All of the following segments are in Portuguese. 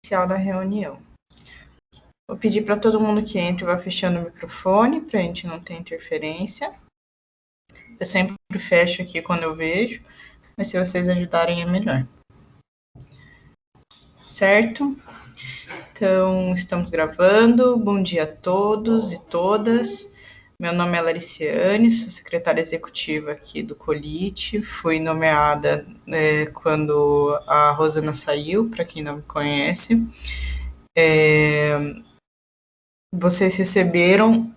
inicial da reunião. Vou pedir para todo mundo que entre vá fechando o microfone, para a gente não ter interferência. Eu sempre fecho aqui quando eu vejo, mas se vocês ajudarem é melhor. Certo? Então, estamos gravando. Bom dia a todos e todas. Meu nome é Lariciane, sou secretária executiva aqui do COLIT. Fui nomeada quando a Rosana saiu, para quem não me conhece. Vocês receberam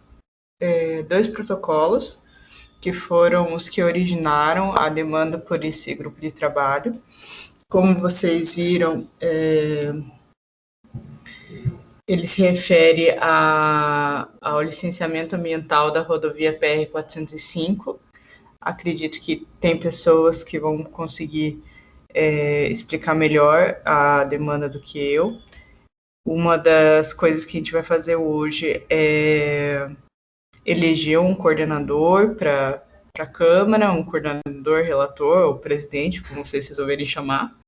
2 protocolos, que foram os que originaram a demanda por esse grupo de trabalho. Como vocês viram, ele se refere ao licenciamento ambiental da rodovia PR-405. Acredito que tem pessoas que vão conseguir explicar melhor a demanda do que eu. Uma das coisas que a gente vai fazer hoje é eleger um coordenador para a Câmara, um coordenador, relator, ou presidente, como vocês resolverem chamar.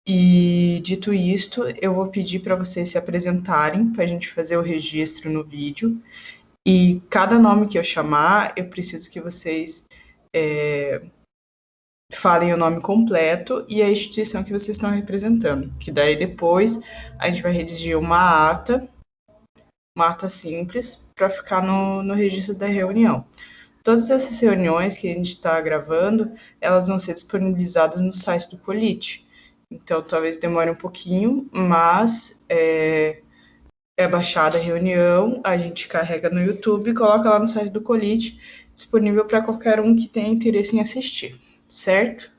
E, dito isto, eu vou pedir para vocês se apresentarem, para a gente fazer o registro no vídeo. E cada nome que eu chamar, eu preciso que vocês falem o nome completo e a instituição que vocês estão representando. Que daí depois a gente vai redigir uma ata simples, para ficar no registro da reunião. Todas essas reuniões que a gente está gravando, elas vão ser disponibilizadas no site do COLIT. Então, talvez demore um pouquinho, mas é baixada a reunião, a gente carrega no YouTube e coloca lá no site do COLIT, disponível para qualquer um que tenha interesse em assistir, certo?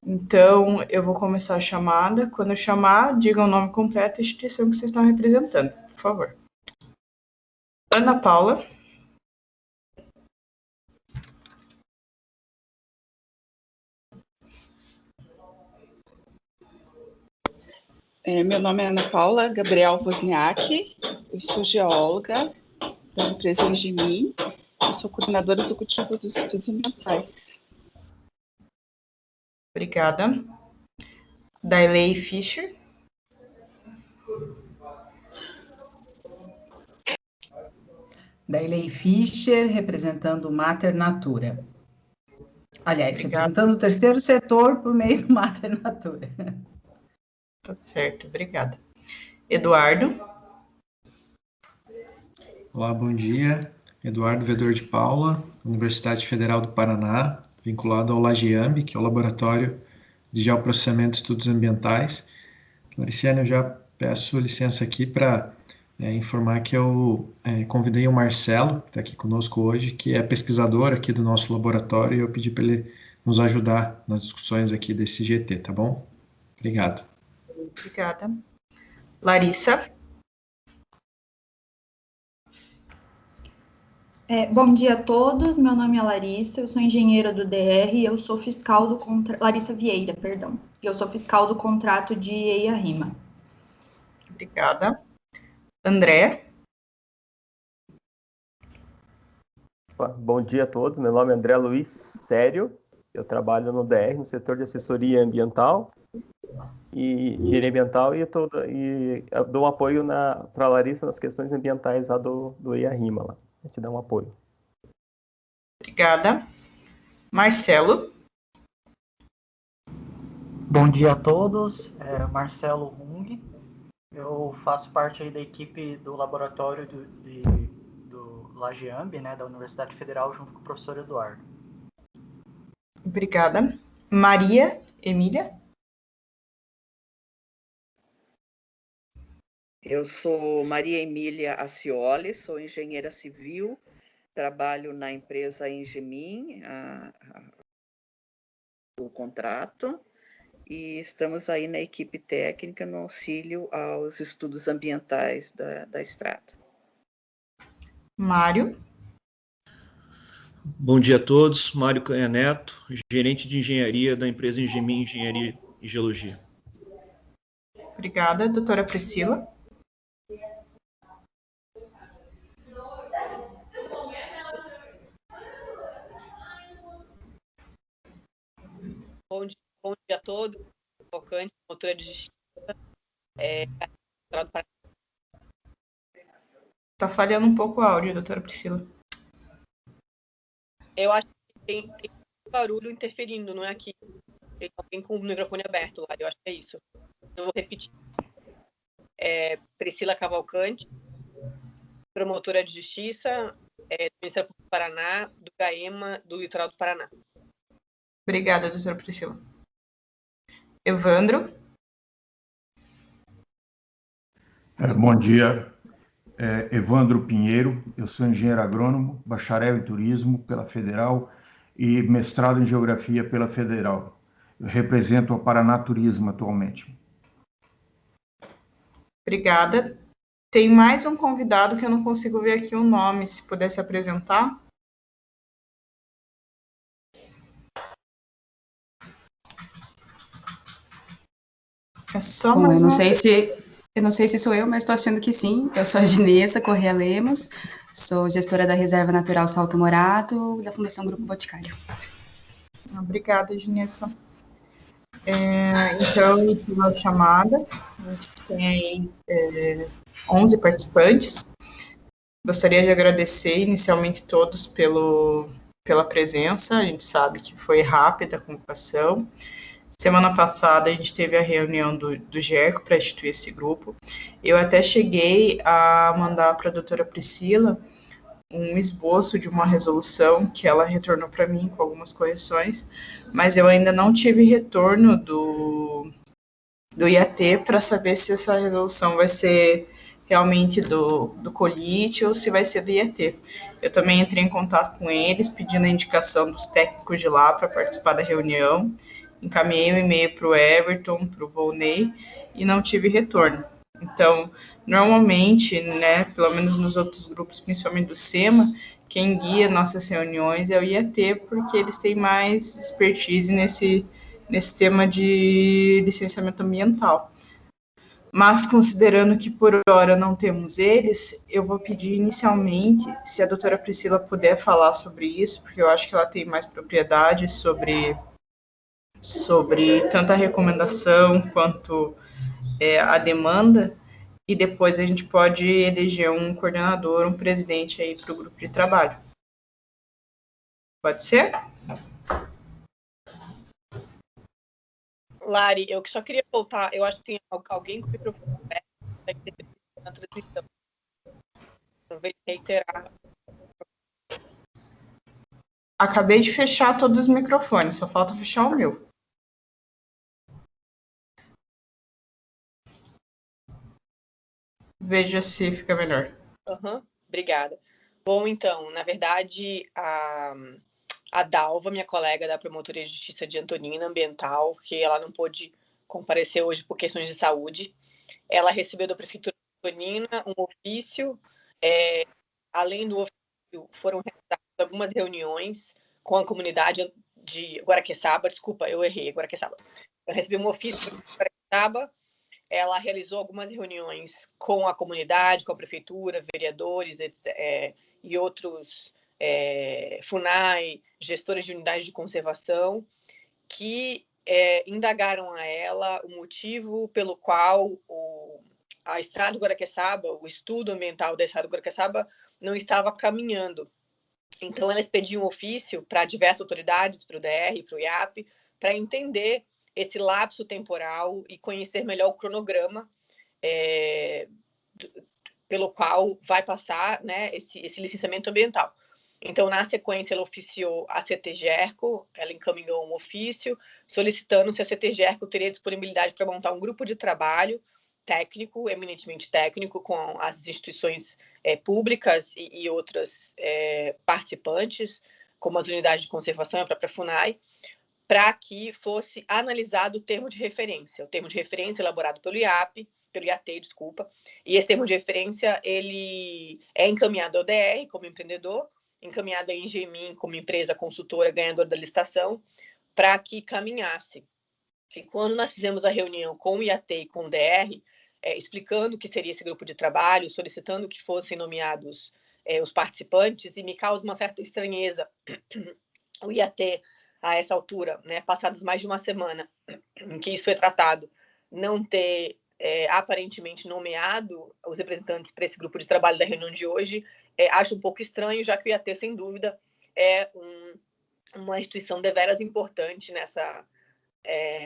Então, eu vou começar a chamada. Quando eu chamar, diga o nome completo e a instituição que vocês estão representando, por favor. Ana Paula. Meu nome é Ana Paula Gabriel Wozniak, eu sou geóloga da empresa Engemin, eu sou coordenadora executiva dos estudos ambientais. Obrigada. Dailey Fischer. Dailey Fischer, representando o Mater Natura. Aliás, Obrigada. representando o terceiro setor por meio do Mater Natura. Tá certo, obrigada. Eduardo. Olá, bom dia. Eduardo Vedor de Paula, Universidade Federal do Paraná, vinculado ao LAGEAMB, que é o Laboratório de Geoprocessamento e Estudos Ambientais. Lariciane, eu já peço licença aqui para informar que eu convidei o Marcelo, que está aqui conosco hoje, que é pesquisador aqui do nosso laboratório, e eu pedi para ele nos ajudar nas discussões aqui desse GT, tá bom? Obrigado. Obrigada. Larissa. Bom dia a todos, meu nome é Larissa, eu sou engenheira do DR e eu sou fiscal do contrato, Larissa Vieira, perdão, eu sou fiscal do contrato de EIA-RIMA. Obrigada. André. Bom dia a todos, meu nome é André Luiz Sério, eu trabalho no DR, no setor de assessoria ambiental e engenharia ambiental e eu dou um apoio para a Larissa nas questões ambientais lá do EIA-RIMA, lá. A gente dá um apoio. Obrigada. Marcelo. Bom dia a todos, Marcelo Hung, eu faço parte aí da equipe do laboratório do LAGEAMB, né, da Universidade Federal, junto com o professor Eduardo. Obrigada. Maria Emília. Eu sou Maria Emília Acioli, sou engenheira civil, trabalho na empresa Engemin, o contrato, e estamos aí na equipe técnica no auxílio aos estudos ambientais da estrada. Mário. Bom dia a todos, Mário Canha Neto, gerente de engenharia da empresa Engemin Engenharia e Geologia. Obrigada. Doutora Priscila. Bom dia a todos, Tocante, promotora de justiça. Tá falhando um pouco o áudio, doutora Priscila. Eu acho que tem barulho interferindo, não é aqui. Tem alguém com o microfone aberto lá, eu acho que é isso. Eu vou repetir. Priscila Cavalcante, promotora de justiça do Ministério Público do Paraná, do GAEMA, do Litoral do Paraná. Obrigada, doutora Priscila. Evandro? Bom dia, Evandro Pinheiro, eu sou engenheiro agrônomo, bacharel em turismo pela Federal e mestrado em geografia pela Federal. Eu represento a Paraná Turismo atualmente. Obrigada. Tem mais um convidado que eu não consigo ver aqui o nome, se pudesse apresentar. É só Bom, mais eu não sei se sou eu, mas estou achando que sim. Eu sou a Ginesa Corrêa Lemos, sou gestora da Reserva Natural Salto Morato, da Fundação Grupo Boticário. Obrigada, Ginesa. Então, pela chamada, a gente tem aí 11 participantes. Gostaria de agradecer inicialmente todos pela presença. A gente sabe que foi rápida a convocação. Semana passada a gente teve a reunião do GERCO para instituir esse grupo. Eu até cheguei a mandar para a doutora Priscila um esboço de uma resolução que ela retornou para mim com algumas correções, mas eu ainda não tive retorno do IAT para saber se essa resolução vai ser realmente do COLIT ou se vai ser do IAT. Eu também entrei em contato com eles, pedindo a indicação dos técnicos de lá para participar da reunião, encaminhei um e-mail para o Everton, para o Volney, e não tive retorno. Então, normalmente, né, pelo menos nos outros grupos, principalmente do SEMA, quem guia nossas reuniões é o IAT, porque eles têm mais expertise nesse tema de licenciamento ambiental. Mas, considerando que por hora não temos eles, eu vou pedir inicialmente se a doutora Priscila puder falar sobre isso, porque eu acho que ela tem mais propriedade sobre tanto a recomendação quanto a demanda, e depois a gente pode eleger um coordenador, um presidente aí para o grupo de trabalho. Pode ser? Lari, eu só queria voltar, eu acho que tem alguém com o microfone aberto na transmissão. Então, vou reiterar. Acabei de fechar todos os microfones, só falta fechar o meu. Veja se fica melhor. Obrigada. Bom, então, na verdade, a Dalva, minha colega da Promotoria de Justiça de Antonina Ambiental, que ela não pôde comparecer hoje por questões de saúde, ela recebeu da Prefeitura de Antonina um ofício. Além do ofício, foram realizadas algumas reuniões com a comunidade de Guaraqueçaba. Desculpa, eu errei, Guaraqueçaba. Eu recebi um ofício de Guaraqueçaba. Ela realizou algumas reuniões com a comunidade, com a prefeitura, vereadores, e outros FUNAI, gestores de unidades de conservação, que indagaram a ela o motivo pelo qual a Estrada do Guaraqueçaba, o estudo ambiental da Estrada do Guaraqueçaba, não estava caminhando. Então, ela expediu um ofício para diversas autoridades, para o DR, para o IAP, para entender esse lapso temporal e conhecer melhor o cronograma pelo qual vai passar, né, esse licenciamento ambiental. Então, na sequência, ela oficiou a CTGERCO, ela encaminhou um ofício solicitando se a CTGERCO teria disponibilidade para montar um grupo de trabalho técnico, eminentemente técnico, com as instituições públicas e outras participantes, como as unidades de conservação e a própria FUNAI, para que fosse analisado o termo de referência. O termo de referência elaborado pelo IAT, e esse termo de referência ele é encaminhado ao DR como empreendedor, encaminhado à Engemin como empresa consultora ganhadora da licitação, para que caminhasse. E quando nós fizemos a reunião com o IAT e com o DR, explicando o que seria esse grupo de trabalho, solicitando que fossem nomeados os participantes, e me causa uma certa estranheza o IAT, a essa altura, né, passadas mais de uma semana em que isso foi tratado, não ter aparentemente nomeado os representantes para esse grupo de trabalho da reunião de hoje, acho um pouco estranho, já que o IAT, sem dúvida, é uma instituição deveras importante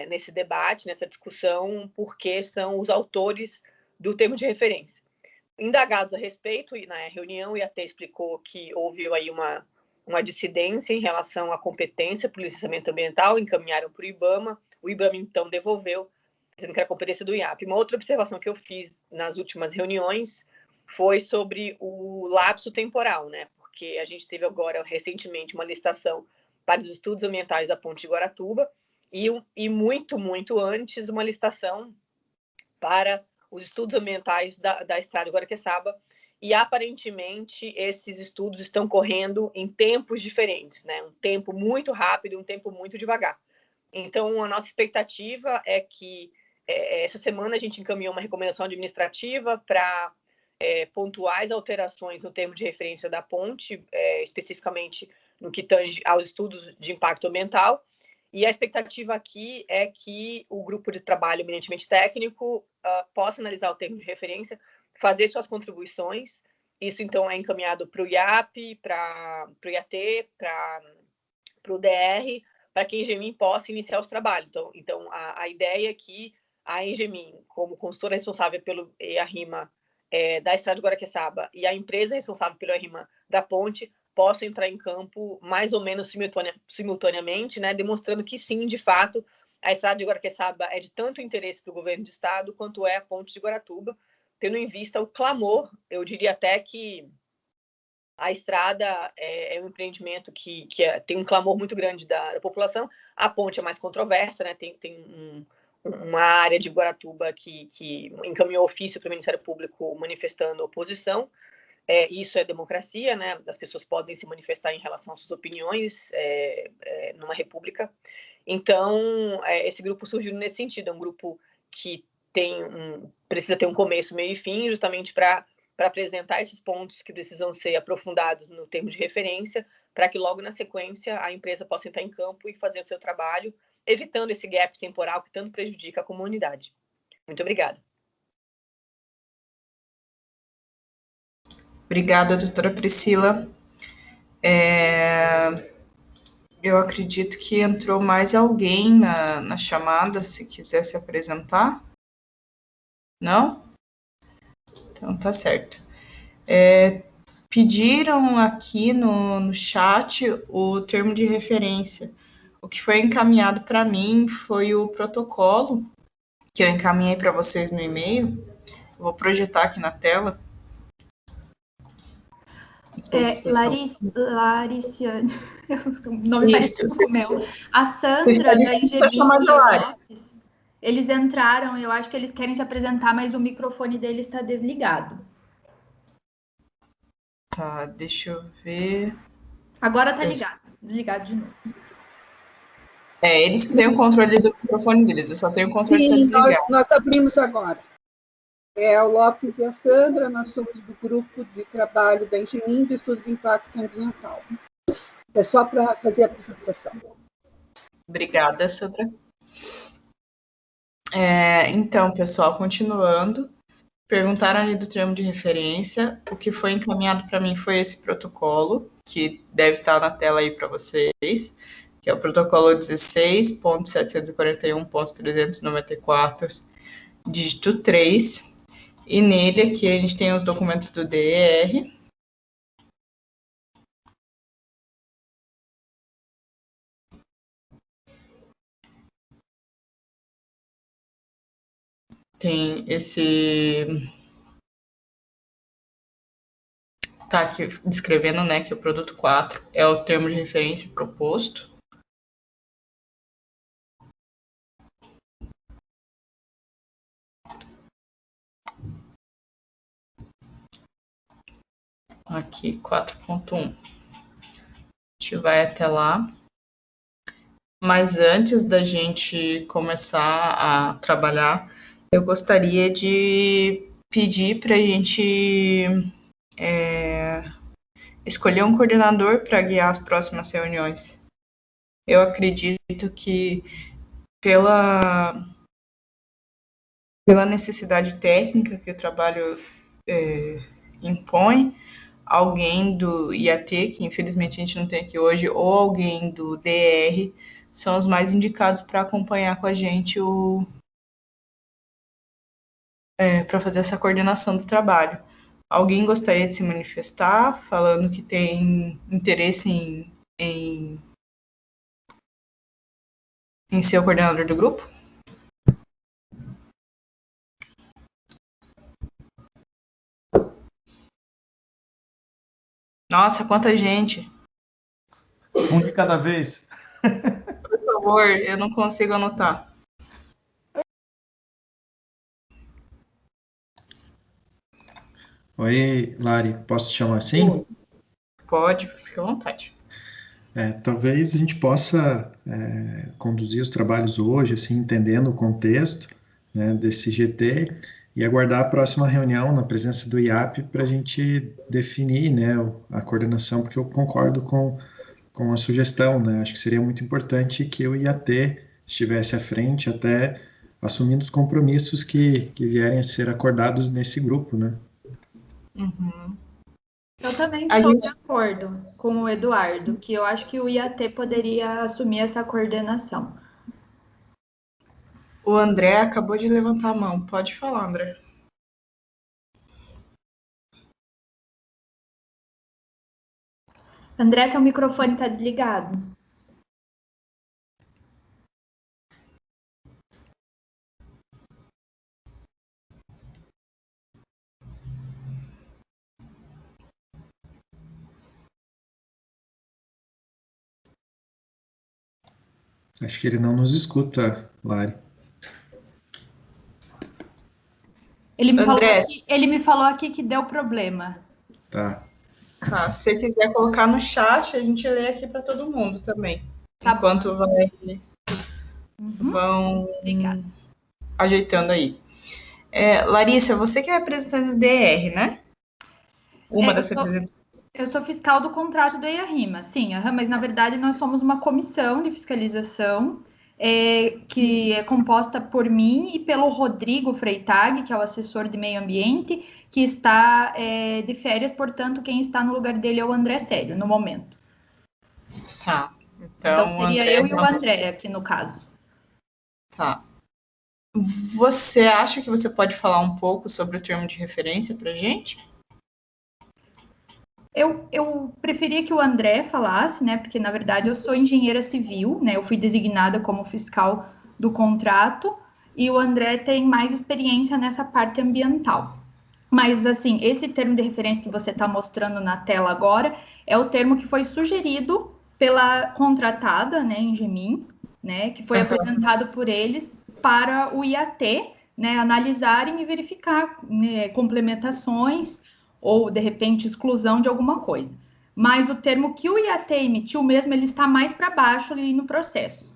nesse debate, nessa discussão, porque são os autores do termo de referência. Indagados a respeito, e na reunião o IAT explicou que houve aí uma dissidência em relação à competência para o licenciamento ambiental, encaminharam para o IBAMA então devolveu, dizendo que era competência do IAP. Uma outra observação que eu fiz nas últimas reuniões foi sobre o lapso temporal, né? Porque a gente teve agora, recentemente, uma licitação para os estudos ambientais da Ponte de Guaratuba e muito, muito antes, uma licitação para os estudos ambientais da Estrada de Guaraqueçaba, e aparentemente esses estudos estão correndo em tempos diferentes, né? Um tempo muito rápido, um tempo muito devagar. Então, a nossa expectativa é que essa semana a gente encaminhou uma recomendação administrativa para pontuais alterações no termo de referência da ponte, especificamente no que tange aos estudos de impacto ambiental, e a expectativa aqui é que o grupo de trabalho eminentemente técnico possa analisar o termo de referência, fazer suas contribuições. Isso, então, é encaminhado para o IAP, para o IAT, para o DR, para que a Engemin possa iniciar os trabalhos. Então a ideia é que a Engemin, como consultora responsável pelo EARIMA da Estrada de Guaraqueçaba e a empresa responsável pelo EARIMA da ponte, possam entrar em campo mais ou menos simultaneamente, né, demonstrando que sim, de fato, a Estrada de Guaraqueçaba é de tanto interesse para o governo do estado quanto é a ponte de Guaratuba, tendo em vista o clamor, eu diria até que a estrada é um empreendimento que tem um clamor muito grande da população. A ponte é mais controversa, né? Tem uma área de Guaratuba que encaminhou ofício para o Ministério Público manifestando oposição. Isso é democracia, né? As pessoas podem se manifestar em relação às suas opiniões numa república. Então, esse grupo surgiu nesse sentido. É um grupo que precisa ter um começo, meio e fim, justamente para apresentar esses pontos que precisam ser aprofundados no termo de referência, para que logo na sequência a empresa possa entrar em campo e fazer o seu trabalho, evitando esse gap temporal que tanto prejudica a comunidade. Muito obrigada. Obrigada, doutora Priscila. Eu acredito que entrou mais alguém na chamada, se quiser se apresentar. Não? Então, tá certo. Pediram aqui no chat o termo de referência. O que foi encaminhado para mim foi o protocolo, que eu encaminhei para vocês no e-mail. Vou projetar aqui na tela. Lariciane, o nome parece com o meu. A Sandra da Engemin Lopes, eles entraram, eu acho que eles querem se apresentar, mas o microfone deles está desligado. Tá, deixa eu ver. Agora tá ligado, desligado de novo. Eles que têm o controle do microfone deles, eu só tenho o controle para desligar. Sim, nós abrimos agora. O Lopes e a Sandra, nós somos do grupo de trabalho da Engemin do Estudo de Impacto Ambiental. É só para fazer a apresentação. Obrigada, Sandra. Então, pessoal, continuando, perguntaram ali do termo de referência. O que foi encaminhado para mim foi esse protocolo, que deve estar na tela aí para vocês, que é o protocolo 16.741.394, dígito 3. E nele aqui a gente tem os documentos do DER. Tem esse... Tá aqui descrevendo, né, que o produto 4 é o termo de referência proposto. Aqui, 4.1. A gente vai até lá. Mas antes da gente começar a trabalhar, eu gostaria de pedir para a gente escolher um coordenador para guiar as próximas reuniões. Eu acredito que pelo pela necessidade técnica que o trabalho impõe, alguém do IAT, que infelizmente a gente não tem aqui hoje, ou alguém do DR, são os mais indicados para acompanhar com a gente para fazer essa coordenação do trabalho. Alguém gostaria de se manifestar, falando que tem interesse em ser o coordenador do grupo? Nossa, quanta gente! Um de cada vez. Por favor, eu não consigo anotar. Oi, Lari, posso te chamar assim? Pode, fica à vontade. Talvez a gente possa conduzir os trabalhos hoje, assim, entendendo o contexto, né, desse GT e aguardar a próxima reunião na presença do IAP para a gente definir, né, a coordenação, porque eu concordo com a sugestão, né? Acho que seria muito importante que o IAT estivesse à frente, até assumindo os compromissos que vierem a ser acordados nesse grupo, né? Uhum. Eu também estou de acordo com o Eduardo, que eu acho que o IAT poderia assumir essa coordenação. O André acabou de levantar a mão. Pode falar, André. André, seu microfone está desligado. Acho que ele não nos escuta, Lari. Ele me falou aqui que deu problema. Tá. Tá, se você quiser colocar no chat, a gente lê aqui para todo mundo também. Tá enquanto vão ajeitando aí. Larissa, você que é representante do DR, né? Uma das representantes. Eu sou fiscal do contrato do EIA-RIMA, sim, mas na verdade nós somos uma comissão de fiscalização que é composta por mim e pelo Rodrigo Freitag, que é o assessor de meio ambiente, que está de férias, portanto, quem está no lugar dele é o André Sério, no momento. Tá. Então seria eu e o André aqui no caso. Tá. Você acha que você pode falar um pouco sobre o termo de referência para a gente? Eu preferia que o André falasse, né? Porque, na verdade, eu sou engenheira civil, né? Eu fui designada como fiscal do contrato e o André tem mais experiência nessa parte ambiental. Mas, assim, esse termo de referência que você está mostrando na tela agora é o termo que foi sugerido pela contratada, né, Engemin, né? Que foi apresentado por eles para o IAT, né? Analisarem e verificar, né, complementações ou, de repente, exclusão de alguma coisa. Mas o termo que o IAT emitiu mesmo, ele está mais para baixo ali no processo.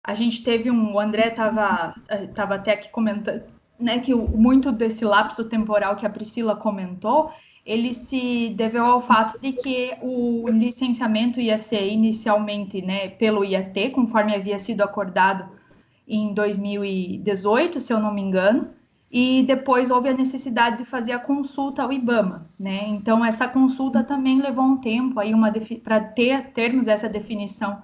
A gente teve o André estava até aqui comentando, né, que muito desse lapso temporal que a Priscila comentou, ele se deveu ao fato de que o licenciamento ia ser inicialmente, né, pelo IAT, conforme havia sido acordado em 2018, se eu não me engano, e depois houve a necessidade de fazer a consulta ao IBAMA, né? Então, essa consulta também levou um tempo aí para termos essa definição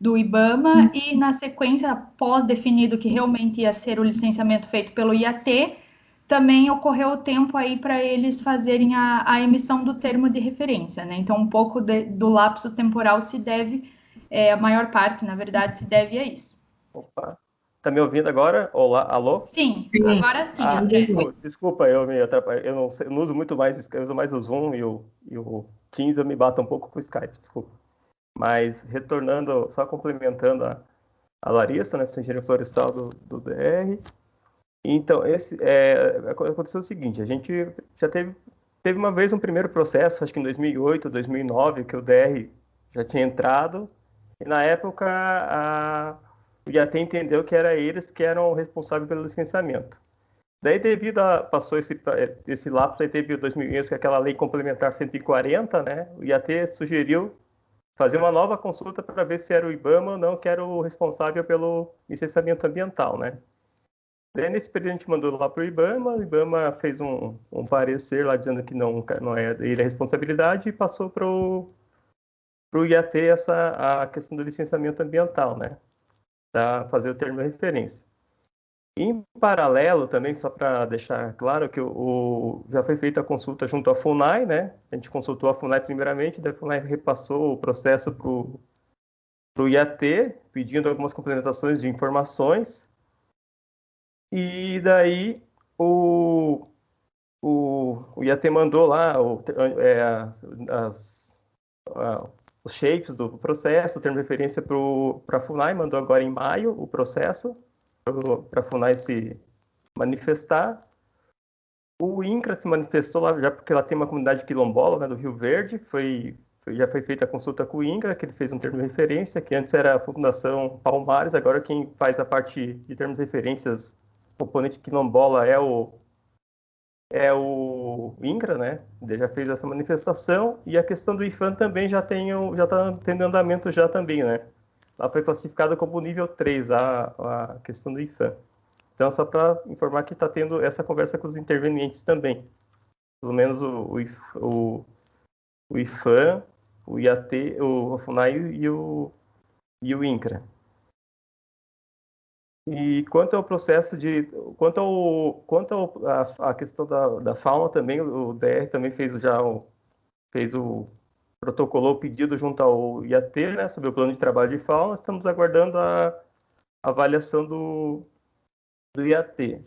do IBAMA e, na sequência, após definido que realmente ia ser o licenciamento feito pelo IAT, também ocorreu o tempo aí para eles fazerem a emissão do termo de referência, né? Então, um pouco do lapso temporal se deve, a maior parte, na verdade, se deve a isso. Opa. Tá me ouvindo agora? Olá, alô? Sim, agora sim, André. Desculpa, eu me atrapalho. Eu não uso muito mais, eu uso mais o Zoom e o Teams, eu me bato um pouco com o Skype, desculpa. Mas retornando, só complementando a Larissa, né, sou engenheiro florestal do DR. Então, aconteceu o seguinte, a gente já teve uma vez um primeiro processo, acho que em 2008, 2009, que o DR já tinha entrado, e na época o IAT entendeu que era eles que eram responsáveis pelo licenciamento. Daí, passou esse lapso, aí teve o 2011, que é aquela lei complementar 140, né? O IAT sugeriu fazer uma nova consulta para ver se era o IBAMA ou não que era o responsável pelo licenciamento ambiental, né? Daí, nesse período, a gente mandou lá para o IBAMA fez um parecer lá dizendo que não é ele a responsabilidade e passou para o IAT a questão do licenciamento ambiental, né? Para fazer o termo de referência. Em paralelo, também, só para deixar claro, que já foi feita a consulta junto à FUNAI, né? A gente consultou a FUNAI primeiramente, daí a FUNAI repassou o processo para o IAT, pedindo algumas complementações de informações. E daí o IAT mandou lá os shapes do processo, o termo de referência para a FUNAI, mandou agora em maio o processo para a FUNAI se manifestar. O INCRA se manifestou lá, já porque ela tem uma comunidade quilombola, né, do Rio Verde, já foi feita a consulta com o INCRA, que ele fez um termo de referência, que antes era a Fundação Palmares, agora quem faz a parte de termos de referências, componente quilombola é o INCRA, né? Ele já fez essa manifestação, e a questão do IFAM também já está tendo andamento já também, né? Lá foi classificado como nível 3 a questão do IFAM. Então, só para informar que está tendo essa conversa com os intervenientes também. Pelo menos o IFAM, o IAT, a FUNAI e o INCRA. E quanto ao processo quanto à questão da fauna também, o DR também protocolou o pedido junto ao IAT, né, sobre o plano de trabalho de fauna. Estamos aguardando a avaliação do IAT.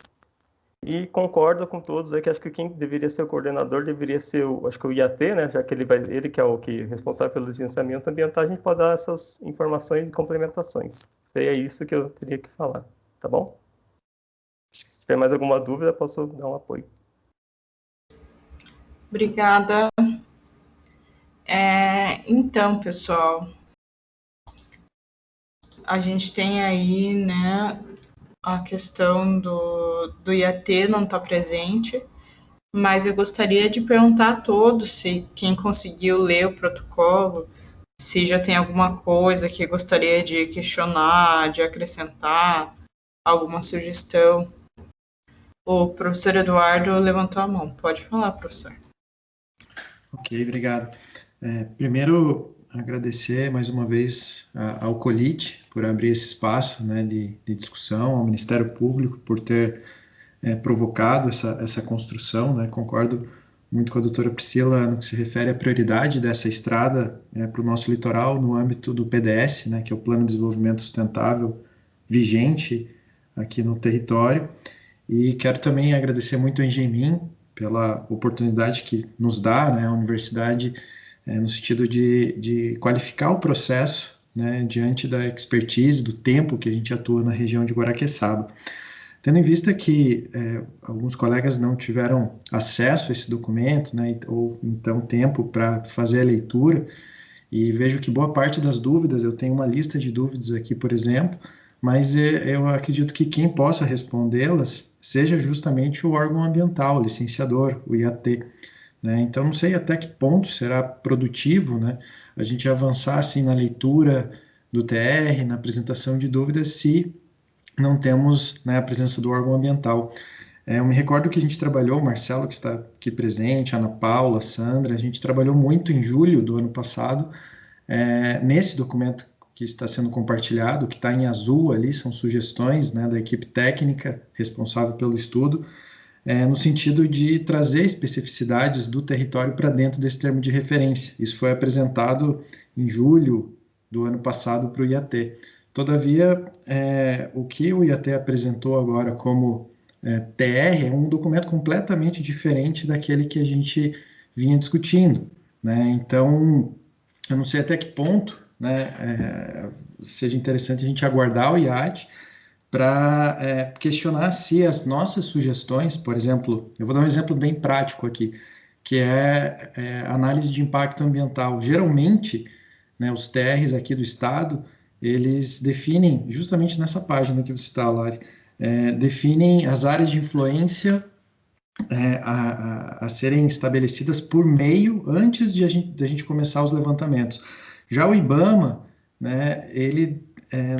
E concordo com todos aí que acho que quem deveria ser o coordenador deveria ser o IAT, né, já que ele que é o responsável pelo licenciamento ambiental, a gente pode dar essas informações e complementações. É isso que eu teria que falar, tá bom? Se tiver mais alguma dúvida, posso dar um apoio. Obrigada. Então, pessoal, a gente tem aí, né, a questão do IAT não está presente, mas eu gostaria de perguntar a todos se quem conseguiu ler o protocolo, se já tem alguma coisa que gostaria de questionar, de acrescentar, alguma sugestão. O professor Eduardo levantou a mão. Pode falar, professor. Ok, obrigado. Primeiro, agradecer mais uma vez ao COLIT por abrir esse espaço, né, de discussão, ao Ministério Público por ter provocado essa construção, né. Concordo muito com a doutora Priscila no que se refere à prioridade dessa estrada para o nosso litoral no âmbito do PDS, né, que é o Plano de Desenvolvimento Sustentável vigente aqui no território. E quero também agradecer muito ao Engemin pela oportunidade que nos dá, né, a universidade, no sentido de qualificar o processo, né, diante da expertise, do tempo que a gente atua na região de Guaraqueçaba. Tendo em vista que alguns colegas não tiveram acesso a esse documento, né, ou então tempo para fazer a leitura, e vejo que boa parte das dúvidas, eu tenho uma lista de dúvidas aqui, por exemplo, mas eu acredito que quem possa respondê-las seja justamente o órgão ambiental, o licenciador, o IAT. Né? Então, não sei até que ponto será produtivo, né, a gente avançar assim, na leitura do TR, na apresentação de dúvidas, se não temos, né, a presença do órgão ambiental. Eu me recordo que a gente trabalhou, o Marcelo, que está aqui presente, a Ana Paula, a Sandra, a gente trabalhou muito em julho do ano passado, nesse documento que está sendo compartilhado, que está em azul ali, são sugestões, né, da equipe técnica responsável pelo estudo, no sentido de trazer especificidades do território para dentro desse termo de referência. Isso foi apresentado em julho do ano passado para o IAT. Todavia, o que o IAT apresentou agora como TR é um documento completamente diferente daquele que a gente vinha discutindo, né? Então, eu não sei até que ponto, né, seja interessante a gente aguardar o IAT para questionar se as nossas sugestões, por exemplo, eu vou dar um exemplo bem prático aqui, que é análise de impacto ambiental. Geralmente, né, os TRs aqui do Estado, eles definem, justamente nessa página que você está, Lari, definem as áreas de influência a serem estabelecidas por meio, antes de a gente começar os levantamentos. Já o IBAMA, né, ele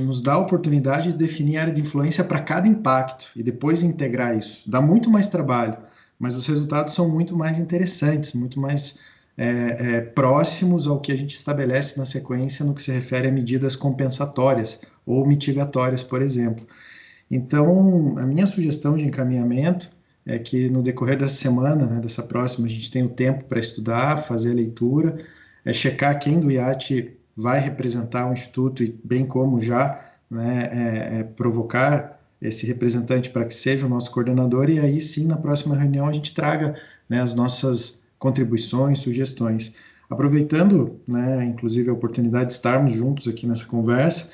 nos dá a oportunidade de definir a área de influência para cada impacto e depois integrar isso. Dá muito mais trabalho, mas os resultados são muito mais interessantes, muito mais próximos ao que a gente estabelece na sequência no que se refere a medidas compensatórias ou mitigatórias, por exemplo. Então, a minha sugestão de encaminhamento é que no decorrer dessa semana, né, dessa próxima, a gente tem o tempo para estudar, fazer a leitura, checar quem do IAT vai representar o Instituto e bem como já, né, provocar esse representante para que seja o nosso coordenador, e aí sim, na próxima reunião, a gente traga, né, as nossas contribuições, sugestões. Aproveitando, né, inclusive a oportunidade de estarmos juntos aqui nessa conversa,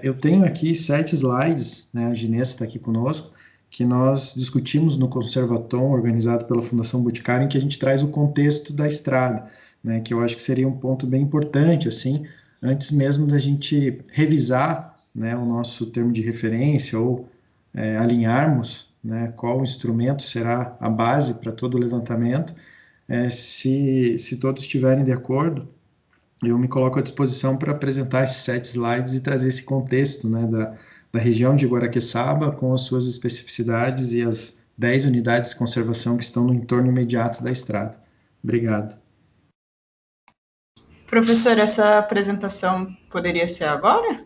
eu tenho aqui 7 slides, né, a Ginessa está aqui conosco, que nós discutimos no Conservatom, organizado pela Fundação Boticário, em que a gente traz o contexto da estrada, né, que eu acho que seria um ponto bem importante, assim, antes mesmo da gente revisar, né, o nosso termo de referência ou alinharmos, né, qual instrumento será a base para todo o levantamento. Se todos estiverem de acordo, eu me coloco à disposição para apresentar esses 7 slides e trazer esse contexto, né, da região de Guaraqueçaba, com as suas especificidades e as 10 unidades de conservação que estão no entorno imediato da estrada. Obrigado. Professor, essa apresentação poderia ser agora?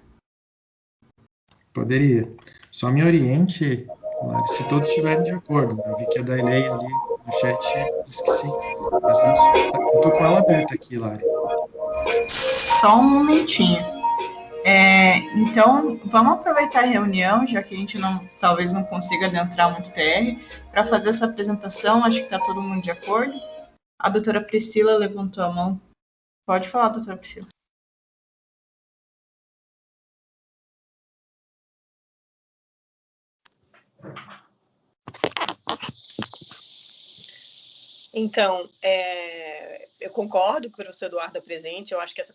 Poderia. Só me oriente, Lari, se todos estiverem de acordo. Eu vi que a Dailei ali no chat disse que sim. Mas eu estou com ela aberta aqui, Lari. Só um momentinho. Então, vamos aproveitar a reunião, já que a gente talvez não consiga adentrar muito TR, para fazer essa apresentação. Acho que está todo mundo de acordo. A doutora Priscila levantou a mão. Pode falar, doutora Priscila. Então, eu concordo com o professor Eduardo presente. Eu acho que essa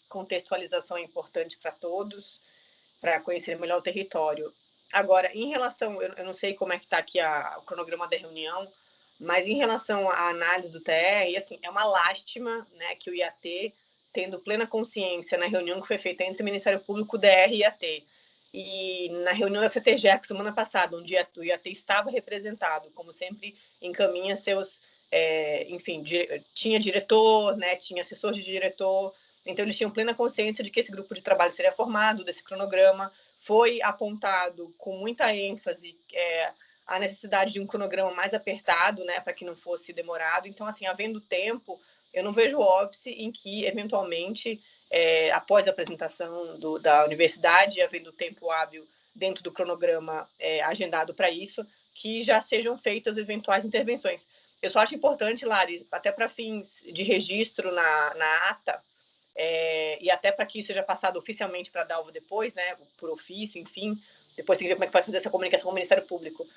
contextualização é importante para todos, para conhecer melhor o território. Agora, em relação, eu não sei como é que está aqui o cronograma da reunião, mas em relação à análise do TR, assim, é uma lástima, né, que o IAT, tendo plena consciência na reunião que foi feita entre o Ministério Público, o DR e IAT, e na reunião da CTGEC semana passada, onde o IAT estava representado, como sempre encaminha seus, enfim, tinha diretor, né, tinha assessor de diretor, então eles tinham plena consciência de que esse grupo de trabalho seria formado, desse cronograma. Foi apontado com muita ênfase a necessidade de um cronograma mais apertado, né, para que não fosse demorado. Então, assim, havendo tempo, eu não vejo óbice em que, eventualmente, após a apresentação da universidade, havendo tempo hábil dentro do cronograma agendado para isso, que já sejam feitas eventuais intervenções. Eu só acho importante, Lari, até para fins de registro na ata, e até para que isso seja passado oficialmente para a DALVA depois, né, por ofício, enfim, depois tem que ver como é que vai fazer essa comunicação com o Ministério Público,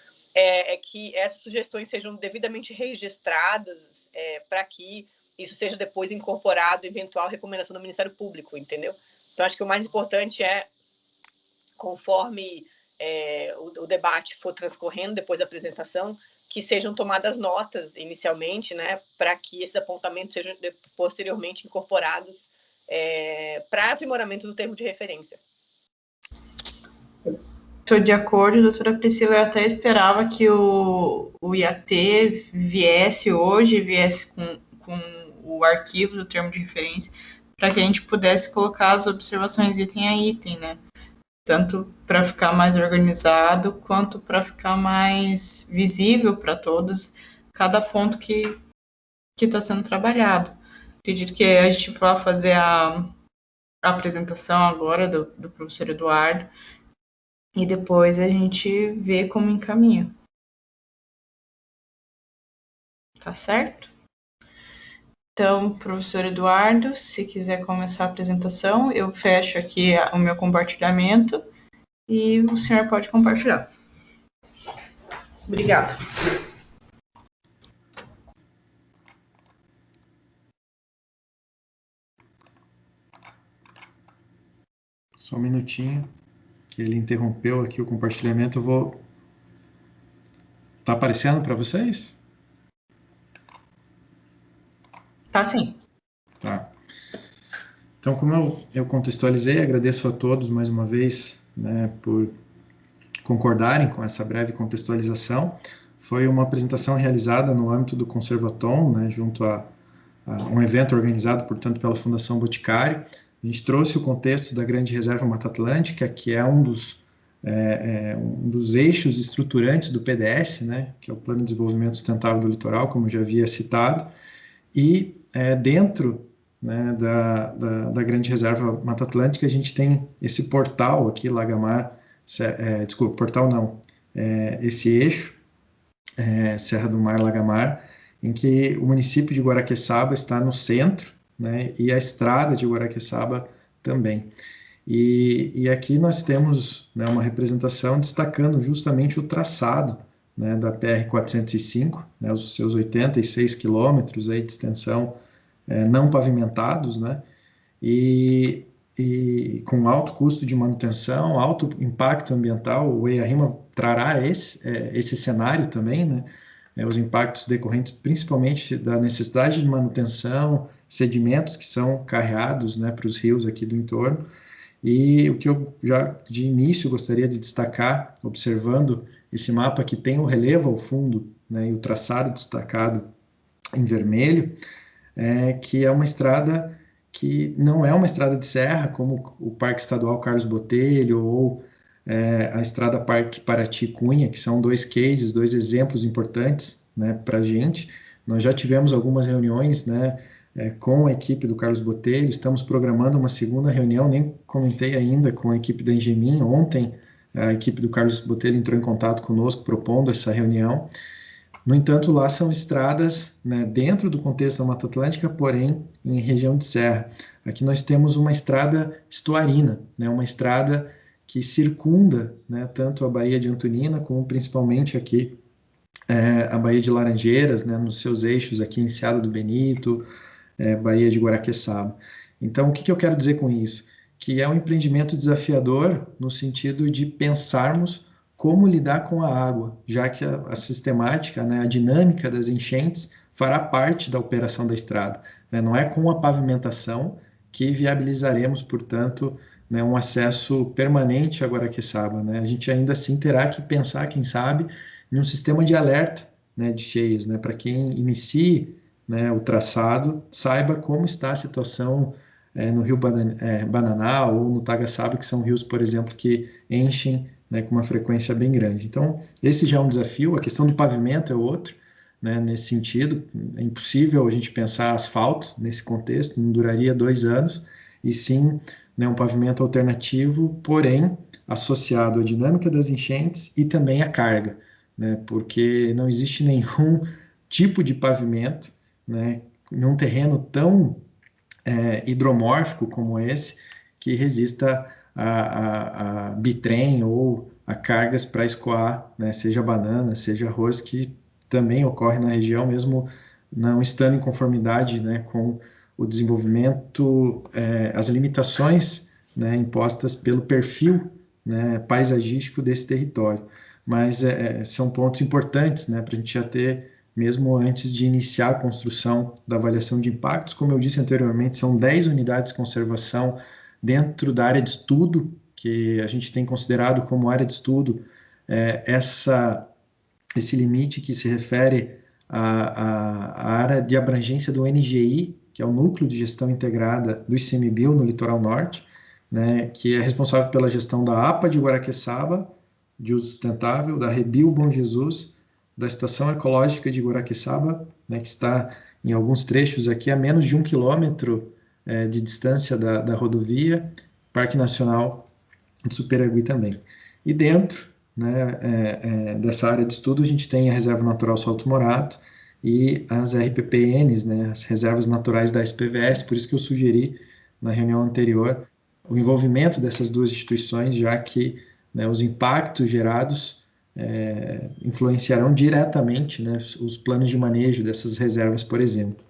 que essas sugestões sejam devidamente registradas para que isso seja depois incorporado em eventual recomendação do Ministério Público, entendeu? Então, acho que o mais importante conforme o debate for transcorrendo depois da apresentação, que sejam tomadas notas inicialmente, né, para que esses apontamentos sejam posteriormente incorporados para aprimoramento do termo de referência. Estou de acordo, doutora Priscila. Eu até esperava que o IAT viesse hoje, com o arquivo do termo de referência, para que a gente pudesse colocar as observações item a item, né? Tanto para ficar mais organizado, quanto para ficar mais visível para todos cada ponto que está sendo trabalhado. Acredito que a gente vai fazer a apresentação agora do professor Eduardo e depois a gente vê como encaminha. Tá certo? Então, professor Eduardo, se quiser começar a apresentação, eu fecho aqui o meu compartilhamento e o senhor pode compartilhar. Obrigada. Só um minutinho, que ele interrompeu aqui o compartilhamento. Eu vou... Tá aparecendo para vocês? Tá sim. Tá. Então, como eu contextualizei, agradeço a todos mais uma vez, né, por concordarem com essa breve contextualização. Foi uma apresentação realizada no âmbito do Conservatom, né, junto a um evento organizado, portanto, pela Fundação Boticário. A gente trouxe o contexto da Grande Reserva Mata Atlântica, que é um dos eixos estruturantes do PDS, né, que é o Plano de Desenvolvimento Sustentável do Litoral, como eu já havia citado, e dentro, né, da Grande Reserva Mata Atlântica, a gente tem esse portal aqui, Lagamar, portal não, esse eixo, Serra do Mar, Lagamar, em que o município de Guaraqueçaba está no centro, né, e a estrada de Guaraqueçaba também. E aqui nós temos, né, uma representação destacando justamente o traçado, né, da PR-405, né, os seus 86 quilômetros aí de extensão não pavimentados, né, e com alto custo de manutenção, alto impacto ambiental. O EIA-RIMA trará esse cenário também, né, os impactos decorrentes principalmente da necessidade de manutenção, sedimentos que são carreados, né, para os rios aqui do entorno. E o que eu já de início gostaria de destacar, observando esse mapa que tem o relevo ao fundo, né, e o traçado destacado em vermelho, que é uma estrada que não é uma estrada de serra, como o Parque Estadual Carlos Botelho ou a Estrada Parque Paraty-Cunha, que são dois cases, dois exemplos importantes, né, para a gente. Nós já tivemos algumas reuniões, né, com a equipe do Carlos Botelho, estamos programando uma segunda reunião, nem comentei ainda com a equipe da Engemin. Ontem a equipe do Carlos Botelho entrou em contato conosco propondo essa reunião. No entanto, lá são estradas, né, dentro do contexto da Mata Atlântica, porém em região de serra. Aqui nós temos uma estrada estuarina, né, uma estrada que circunda, né, tanto a Baía de Antonina como principalmente aqui a Baía de Laranjeiras, né, nos seus eixos aqui em Enseada do Benito, Baía de Guaraqueçaba. Então, o que eu quero dizer com isso? Que é um empreendimento desafiador no sentido de pensarmos como lidar com a água, já que a sistemática, né, a dinâmica das enchentes fará parte da operação da estrada, né? Não é com a pavimentação que viabilizaremos, portanto, né, um acesso permanente a Guaraqueçaba, né? A gente ainda assim terá que pensar, quem sabe, em um sistema de alerta, né, de cheias, né, para quem inicie, né, o traçado, saiba como está a situação no Rio Bananá ou no Tagaçaba, que são rios, por exemplo, que enchem, né, com uma frequência bem grande. Então, esse já é um desafio. A questão do pavimento é outro, né, nesse sentido. É impossível a gente pensar asfalto nesse contexto, não duraria 2 anos, e sim, né, um pavimento alternativo, porém associado à dinâmica das enchentes e também à carga, né, porque não existe nenhum tipo de pavimento, né, num terreno tão hidromórfico como esse, que resista a bitrem ou a cargas para escoar, né, seja banana, seja arroz, que também ocorre na região, mesmo não estando em conformidade, né, com o desenvolvimento, as limitações, né, impostas pelo perfil, né, paisagístico desse território. Mas são pontos importantes, né, para a gente já ter, mesmo antes de iniciar a construção da avaliação de impactos. Como eu disse anteriormente, são 10 unidades de conservação dentro da área de estudo, que a gente tem considerado como área de estudo esse limite que se refere à área de abrangência do NGI, que é o Núcleo de Gestão Integrada do ICMBio no Litoral Norte, né, que é responsável pela gestão da APA de Guaraqueçaba, de uso sustentável, da Rebio Bom Jesus, da Estação Ecológica de Guaraqueçaba, né, que está em alguns trechos aqui a menos de 1 quilômetro de distância da rodovia, Parque Nacional de Superagui também. E dentro, né, dessa área de estudo, a gente tem a Reserva Natural Salto Morato e as RPPNs, né, as Reservas Naturais da SPVS, por isso que eu sugeri na reunião anterior o envolvimento dessas duas instituições, já que, né, os impactos gerados influenciarão diretamente, né, os planos de manejo dessas reservas, por exemplo.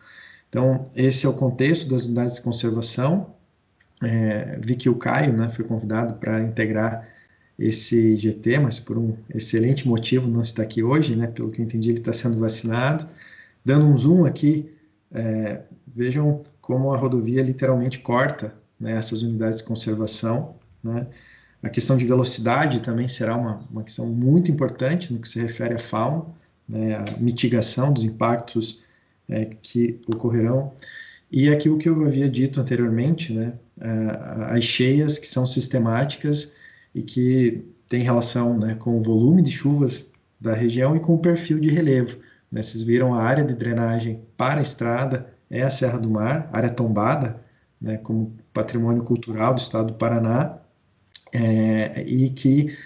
Então, esse é o contexto das unidades de conservação. Vi que o Caio, né, foi convidado para integrar esse GT, mas por um excelente motivo não está aqui hoje, né, pelo que eu entendi, ele está sendo vacinado. Dando um zoom aqui, vejam como a rodovia literalmente corta, né, essas unidades de conservação, né? A questão de velocidade também será uma questão muito importante no que se refere à fauna, né, a mitigação dos impactos que ocorrerão. E aquilo que eu havia dito anteriormente, né, as cheias que são sistemáticas e que têm relação, né, com o volume de chuvas da região e com o perfil de relevo, né? Vocês viram a área de drenagem para a estrada é a Serra do Mar, área tombada, né, como patrimônio cultural do estado do Paraná, e que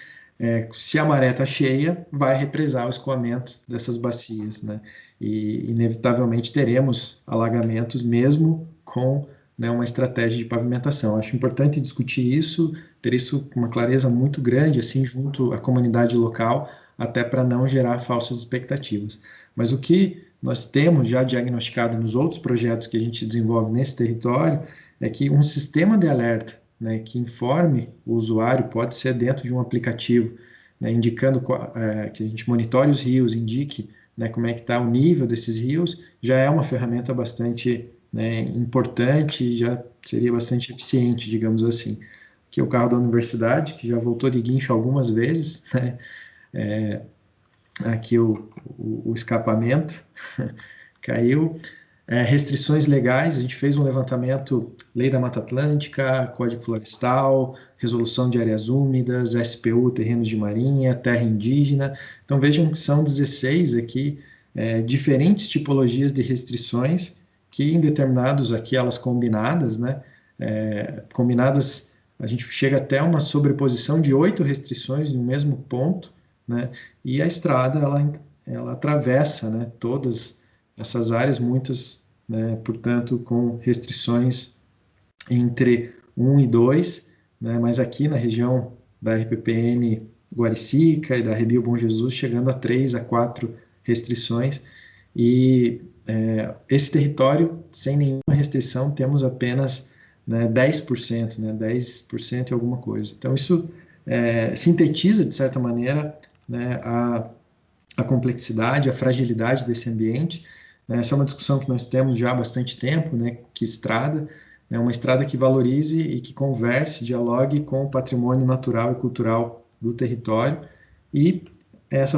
se a maré está cheia, vai represar o escoamento dessas bacias, né? E inevitavelmente teremos alagamentos mesmo com, né, uma estratégia de pavimentação. Acho importante discutir isso, ter isso com uma clareza muito grande, assim, junto à comunidade local, até para não gerar falsas expectativas. Mas o que nós temos já diagnosticado nos outros projetos que a gente desenvolve nesse território é que um sistema de alerta, né, que informe o usuário, pode ser dentro de um aplicativo, né, indicando que a gente monitore os rios, indique, né, como é que está o nível desses rios, já é uma ferramenta bastante, né, importante, já seria bastante eficiente, digamos assim. Aqui é o carro da universidade, que já voltou de guincho algumas vezes, né, aqui o escapamento caiu. Restrições legais, a gente fez um levantamento, Lei da Mata Atlântica, Código Florestal, Resolução de Áreas Úmidas, SPU, Terrenos de Marinha, Terra Indígena. Então vejam que são 16 aqui, diferentes tipologias de restrições, que em determinados aqui, elas combinadas, né? Combinadas, a gente chega até uma sobreposição de 8 restrições no mesmo ponto, né? E a estrada, ela atravessa, né, todas essas áreas, muitas, né, portanto, com restrições entre 1 e 2, né, mas aqui na região da RPPN Guaricica e da Rebio Bom Jesus, chegando a 3 a 4 restrições, e esse território, sem nenhuma restrição, temos apenas, né, 10%, né, 10% e alguma coisa. Então, isso sintetiza, de certa maneira, né, a complexidade, a fragilidade desse ambiente. Essa é uma discussão que nós temos já há bastante tempo, né, que estrada, né, uma estrada que valorize e que converse, dialogue com o patrimônio natural e cultural do território, e essa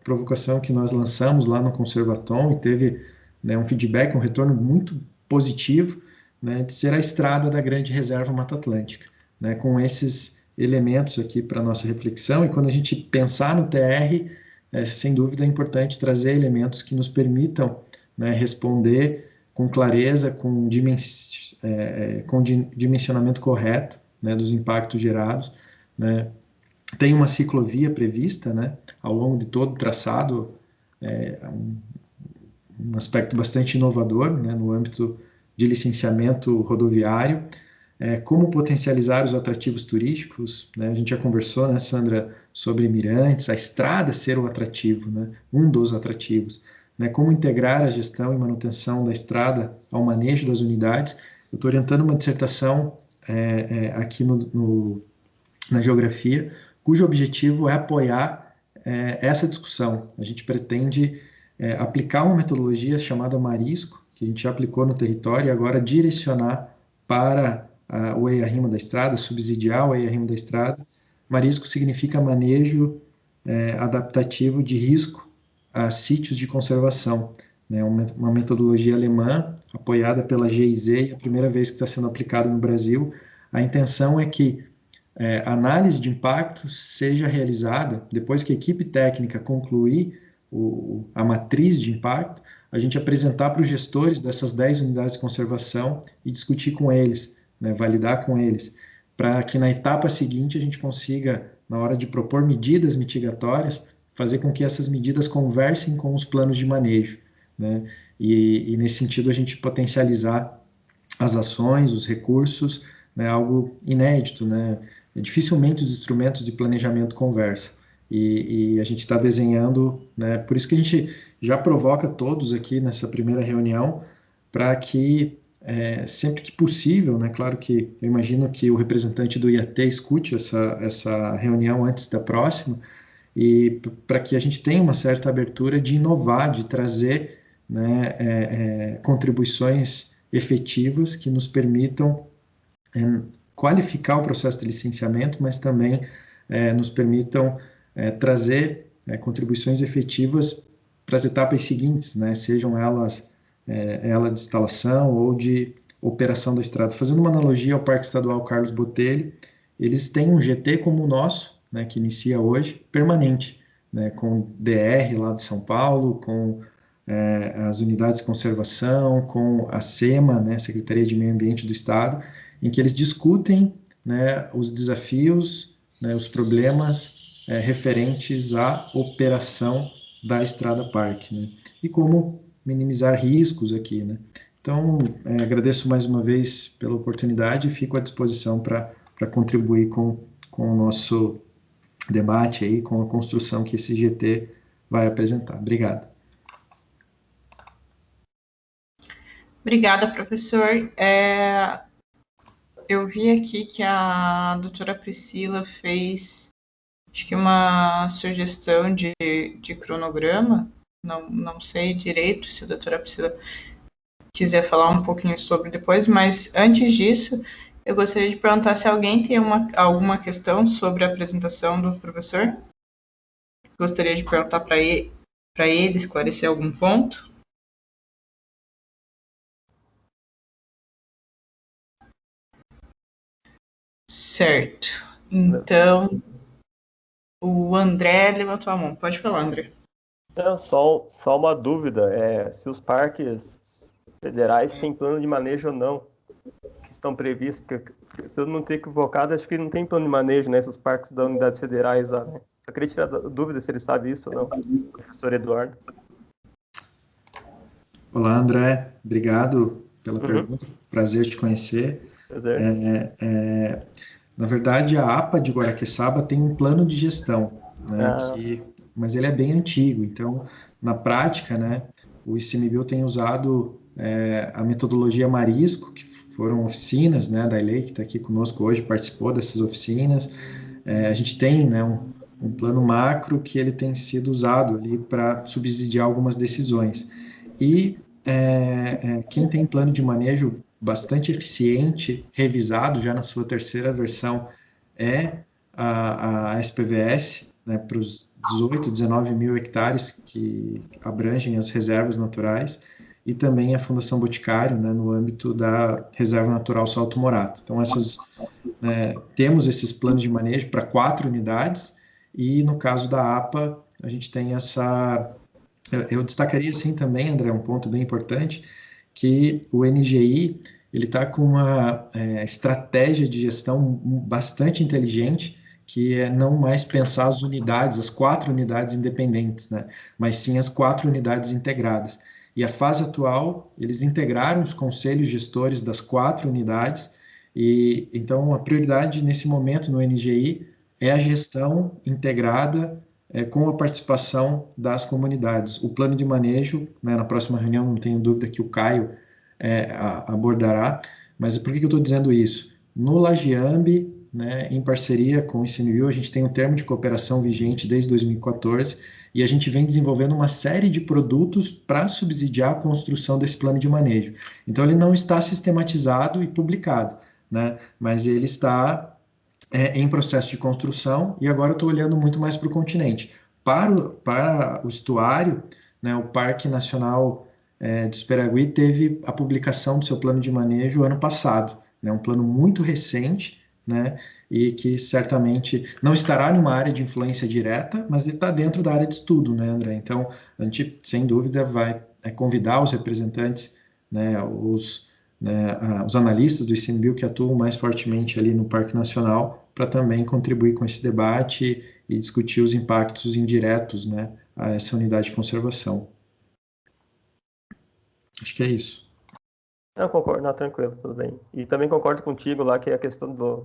provocação que nós lançamos lá no Conservatom, e teve, né, um feedback, um retorno muito positivo, né, de ser a estrada da Grande Reserva Mata Atlântica, né, com esses elementos aqui para nossa reflexão. E quando a gente pensar no TR, sem dúvida é importante trazer elementos que nos permitam, né, responder com clareza, com dimensionamento correto, né, dos impactos gerados, né. Tem uma ciclovia prevista, né, ao longo de todo o traçado, um aspecto bastante inovador, né, no âmbito de licenciamento rodoviário. Como potencializar os atrativos turísticos, né? A gente já conversou, né, Sandra, sobre Mirantes, a estrada ser o atrativo, né, um dos atrativos, né? Como integrar a gestão e manutenção da estrada ao manejo das unidades. Eu estou orientando uma dissertação aqui na geografia, cujo objetivo é apoiar essa discussão. A gente pretende aplicar uma metodologia chamada Marisco, que a gente já aplicou no território, e agora direcionar para o EIA-RIMA da estrada, subsidiar o EIA-RIMA da estrada. Marisco significa manejo adaptativo de risco a sítios de conservação, né? Uma metodologia alemã, apoiada pela GIZ, e a primeira vez que está sendo aplicada no Brasil. A intenção é que a análise de impacto seja realizada, depois que a equipe técnica concluir a matriz de impacto, a gente apresentar para os gestores dessas 10 unidades de conservação e discutir com eles, né, validar com eles, para que na etapa seguinte a gente consiga, na hora de propor medidas mitigatórias, fazer com que essas medidas conversem com os planos de manejo, né, e nesse sentido a gente potencializar as ações, os recursos, né, algo inédito, né, dificilmente os instrumentos de planejamento conversam, e a gente está desenhando, né, por isso que a gente já provoca todos aqui nessa primeira reunião, para que sempre que possível, né, claro que eu imagino que o representante do IAT escute essa reunião antes da próxima, e para que a gente tenha uma certa abertura de inovar, de trazer, né, contribuições efetivas que nos permitam qualificar o processo de licenciamento, mas também nos permitam trazer contribuições efetivas para as etapas seguintes, né, sejam elas ela de instalação ou de operação da estrada. Fazendo uma analogia ao Parque Estadual Carlos Botelho, eles têm um GT como o nosso, né, que inicia hoje, permanente, né, com DR lá de São Paulo, com as unidades de conservação, com a SEMA, né, Secretaria de Meio Ambiente do Estado, em que eles discutem, né, os desafios, né, os problemas referentes à operação da Estrada Parque, né, e como minimizar riscos aqui, né. Então, agradeço mais uma vez pela oportunidade e fico à disposição para contribuir com o nosso debate aí, com a construção que esse GT vai apresentar. Obrigado. Obrigada, professor. Eu vi aqui que a doutora Priscila fez, acho que uma sugestão de cronograma, não sei direito se a doutora Priscila quiser falar um pouquinho sobre depois, mas antes disso, eu gostaria de perguntar se alguém tem alguma questão sobre a apresentação do professor. Gostaria de perguntar para ele esclarecer algum ponto. Certo. Então, o André levantou a mão. Pode falar, André. Não, só uma dúvida, se os parques federais têm plano de manejo ou não, que estão previstos, porque, se eu não estou equivocado, acho que não tem plano de manejo, né, se os parques das unidades federais lá, né? Eu queria tirar dúvida se ele sabe isso ou não, professor Eduardo. Olá, André, obrigado pela pergunta, prazer te conhecer. Prazer. Na verdade, a APA de Guaraqueçaba tem um plano de gestão, né, mas ele é bem antigo, então, na prática, né, o ICMBio tem usado a metodologia Marisco, que foram oficinas, né, da Ilei, que está aqui conosco hoje, participou dessas oficinas. A gente tem, né, um plano macro que ele tem sido usado ali para subsidiar algumas decisões. E quem tem plano de manejo bastante eficiente, revisado já na sua terceira versão, é a SPVS, né, para os 18, 19 mil hectares que abrangem as reservas naturais, e também a Fundação Boticário, né, no âmbito da Reserva Natural Salto Morato. Então, temos esses planos de manejo para 4 unidades, e no caso da APA, a gente tem essa... Eu destacaria, assim, também, André, um ponto bem importante, que o NGI, ele está com uma estratégia de gestão bastante inteligente, que é não mais pensar as unidades, as 4 unidades independentes, né, mas sim as 4 unidades integradas. E a fase atual, eles integraram os conselhos gestores das 4 unidades, e então a prioridade nesse momento no NGI é a gestão integrada com a participação das comunidades. O plano de manejo, né, na próxima reunião, não tenho dúvida que o Caio abordará, mas por que eu estou dizendo isso? No Lagiamb, né, em parceria com o ICMBio, a gente tem um termo de cooperação vigente desde 2014, e a gente vem desenvolvendo uma série de produtos para subsidiar a construção desse plano de manejo. Então, ele não está sistematizado e publicado, né, mas ele está em processo de construção, e agora eu estou olhando muito mais para o continente. Para o estuário, né, o Parque Nacional de Superagui teve a publicação do seu plano de manejo ano passado, né, um plano muito recente, né, e que certamente não estará numa área de influência direta, mas ele está dentro da área de estudo, né, André? Então, a gente, sem dúvida, vai convidar os representantes, né, os analistas do ICMBio que atuam mais fortemente ali no Parque Nacional, para também contribuir com esse debate e discutir os impactos indiretos, né, a essa unidade de conservação. Acho que é isso. Não, concordo, não, tranquilo, tudo bem. E também concordo contigo lá que a questão da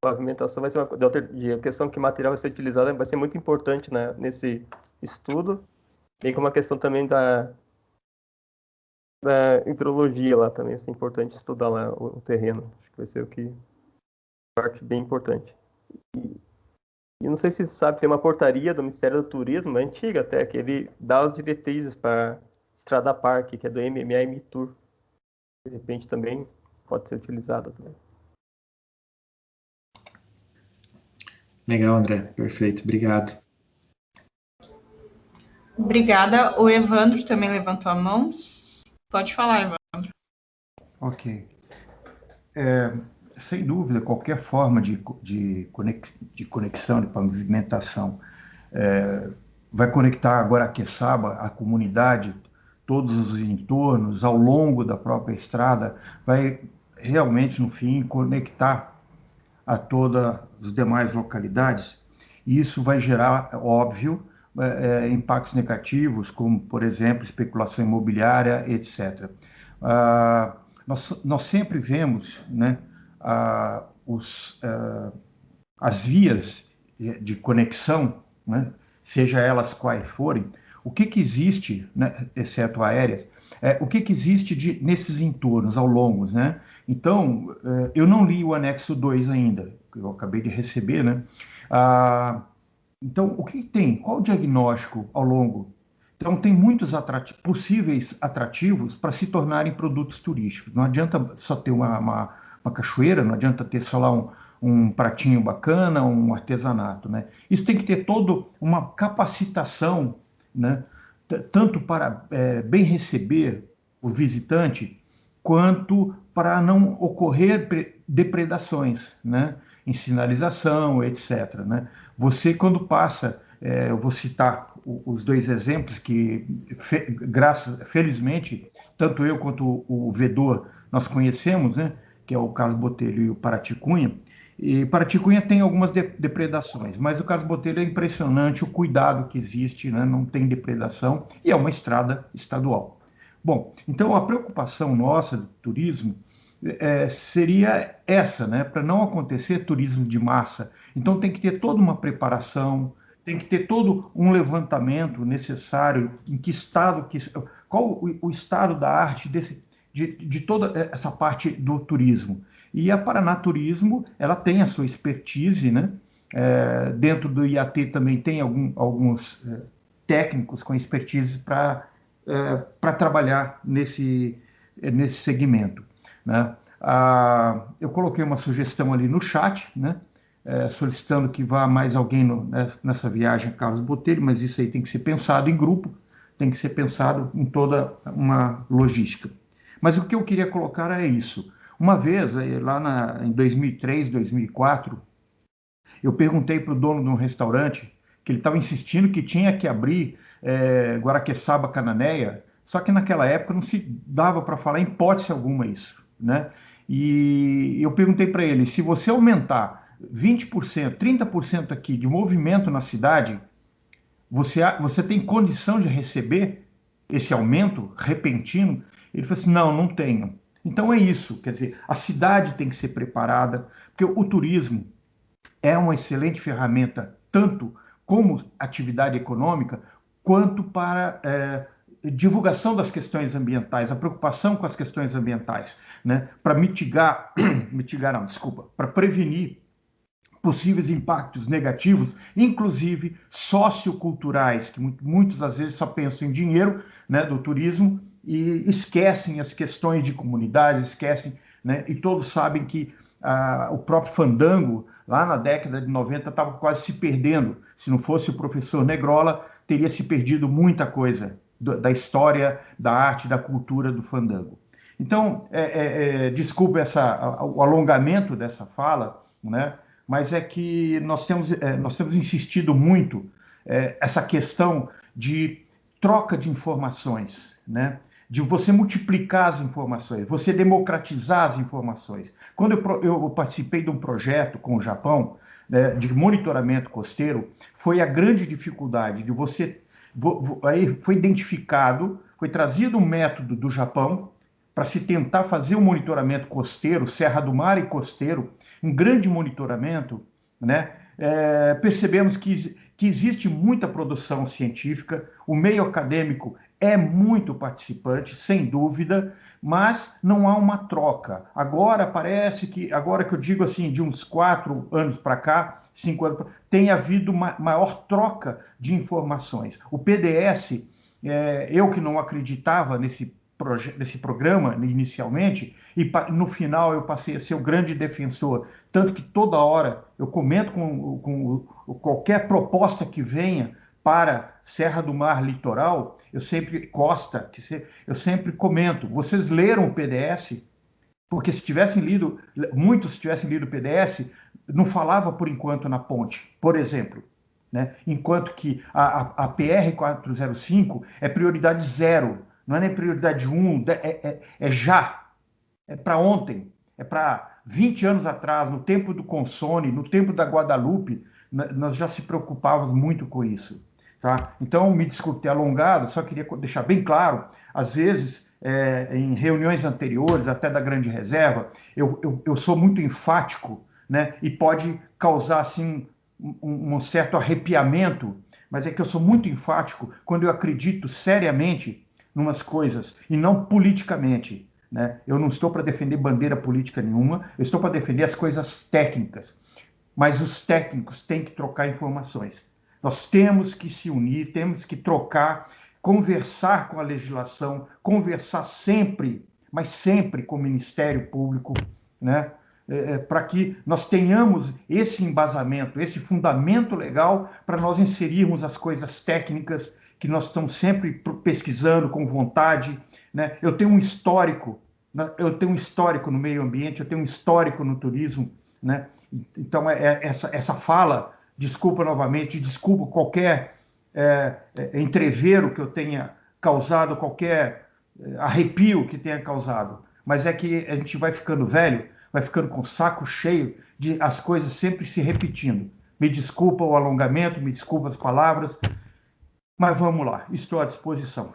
pavimentação vai ser a questão que material vai ser utilizado vai ser muito importante, né, nesse estudo, bem como a questão também da hidrologia lá também, é importante estudar lá o terreno. Acho que vai ser parte bem importante. E não sei se você sabe, tem uma portaria do Ministério do Turismo, antiga até, que ele dá as diretrizes para Estrada Parque, que é do MMA e MITUR. De repente também pode ser utilizada também. Legal, André. Perfeito. Obrigado. Obrigada. O Evandro também levantou a mão. Pode falar, Evandro. Ok. Sem dúvida, qualquer forma de conexão, de pavimentação, vai conectar agora a Queçaba, a comunidade, todos os entornos, ao longo da própria estrada, vai realmente, no fim, conectar a todas as demais localidades, e isso vai gerar, óbvio, impactos negativos, como, por exemplo, especulação imobiliária, etc. Nós sempre vemos, né, as vias de conexão, né, seja elas quais forem, o que existe, né, exceto aéreas, o que existe nesses entornos ao longo, né? Então, eu não li o anexo 2 ainda, que eu acabei de receber, né? Então, o que tem? Qual o diagnóstico ao longo? Então, tem muitos possíveis atrativos para se tornarem produtos turísticos. Não adianta só ter uma cachoeira, não adianta ter só lá um pratinho bacana, um artesanato, né? Isso tem que ter toda uma capacitação, né? Tanto para bem receber o visitante, quanto para não ocorrer depredações, né? Em sinalização, etc., né? Você, quando passa, eu vou citar os dois exemplos que, felizmente, tanto eu quanto o vedor nós conhecemos, né? Que é o Carlos Botelho e o Paraticunha. E Paraticunha tem algumas depredações, mas o Carlos Botelho é impressionante o cuidado que existe, né? Não tem depredação, e é uma estrada estadual. Bom, então a preocupação nossa do turismo seria essa, né? Para não acontecer turismo de massa. Então tem que ter toda uma preparação, tem que ter todo um levantamento necessário, em que estado, qual o estado da arte de toda essa parte do turismo. E a Paraná Turismo, ela tem a sua expertise, né? Dentro do IAT também tem alguns técnicos com expertise para trabalhar nesse segmento, né? Eu coloquei uma sugestão ali no chat, né? Solicitando que vá mais alguém nessa viagem a Carlos Botelho, mas isso aí tem que ser pensado em grupo, tem que ser pensado em toda uma logística. Mas o que eu queria colocar é isso. Uma vez, lá em 2003, 2004, eu perguntei para o dono de um restaurante que ele estava insistindo que tinha que abrir Guaraqueçaba Cananéia, só que naquela época não se dava para falar em hipótese alguma isso, né? E eu perguntei para ele, se você aumentar 20%, 30% aqui de movimento na cidade, você tem condição de receber esse aumento repentino? Ele falou assim, não tenho. Então é isso, quer dizer, a cidade tem que ser preparada, porque o turismo é uma excelente ferramenta, tanto como atividade econômica, quanto para divulgação das questões ambientais, a preocupação com as questões ambientais, né? Para para prevenir possíveis impactos negativos, inclusive socioculturais, que muitos às vezes só pensam em dinheiro, né, do turismo, e esquecem as questões de comunidade, esquecem, né? E todos sabem que o próprio fandango, lá na década de 90, estava quase se perdendo. Se não fosse o professor Negrola, teria se perdido muita coisa da história, da arte, da cultura do fandango. Então, desculpe o alongamento dessa fala, né? Mas é que nós temos insistido muito essa questão de troca de informações, né? De você multiplicar as informações, você democratizar as informações. Quando eu participei de um projeto com o Japão, né, de monitoramento costeiro, foi a grande dificuldade de você... Aí foi identificado, foi trazido um método do Japão para se tentar fazer um monitoramento costeiro, Serra do Mar e costeiro, um grande monitoramento, né? Percebemos que existe muita produção científica, o meio acadêmico é muito participante, sem dúvida, mas não há uma troca. Agora parece que, agora que eu digo assim, de uns 4 anos para cá, 5 anos, tem havido uma maior troca de informações. O PDS, eu que não acreditava nesse desse programa, inicialmente, e no final eu passei a ser o grande defensor. Tanto que toda hora eu comento com qualquer proposta que venha para Serra do Mar Litoral, eu sempre eu sempre comento, vocês leram o PDS? Porque se tivessem lido, muitos tivessem lido o PDS, não falava por enquanto na ponte, por exemplo. Né? Enquanto que a PR-405 é prioridade 0, não é nem prioridade 1, é já, é para ontem, é para 20 anos atrás, no tempo do Consone, no tempo da Guadalupe, nós já se preocupávamos muito com isso. Tá? Então, me desculpe ter alongado, só queria deixar bem claro, às vezes, em reuniões anteriores, até da Grande Reserva, eu sou muito enfático, né? E pode causar, assim, um certo arrepiamento, mas é que eu sou muito enfático quando eu acredito seriamente numas coisas, e não politicamente. Né? Eu não estou para defender bandeira política nenhuma, eu estou para defender as coisas técnicas. Mas os técnicos têm que trocar informações. Nós temos que se unir, temos que trocar, conversar com a legislação, conversar sempre, mas sempre com o Ministério Público, né? Para que nós tenhamos esse embasamento, esse fundamento legal para nós inserirmos as coisas técnicas que nós estamos sempre pesquisando com vontade. Né? Eu tenho um histórico no meio ambiente, eu tenho um histórico no turismo. Né? Então, essa fala, desculpa novamente, desculpa qualquer entrevero que eu tenha causado, qualquer arrepio que tenha causado, mas é que a gente vai ficando velho, vai ficando com o saco cheio de as coisas sempre se repetindo. Me desculpa o alongamento, me desculpa as palavras, mas vamos lá, estou à disposição.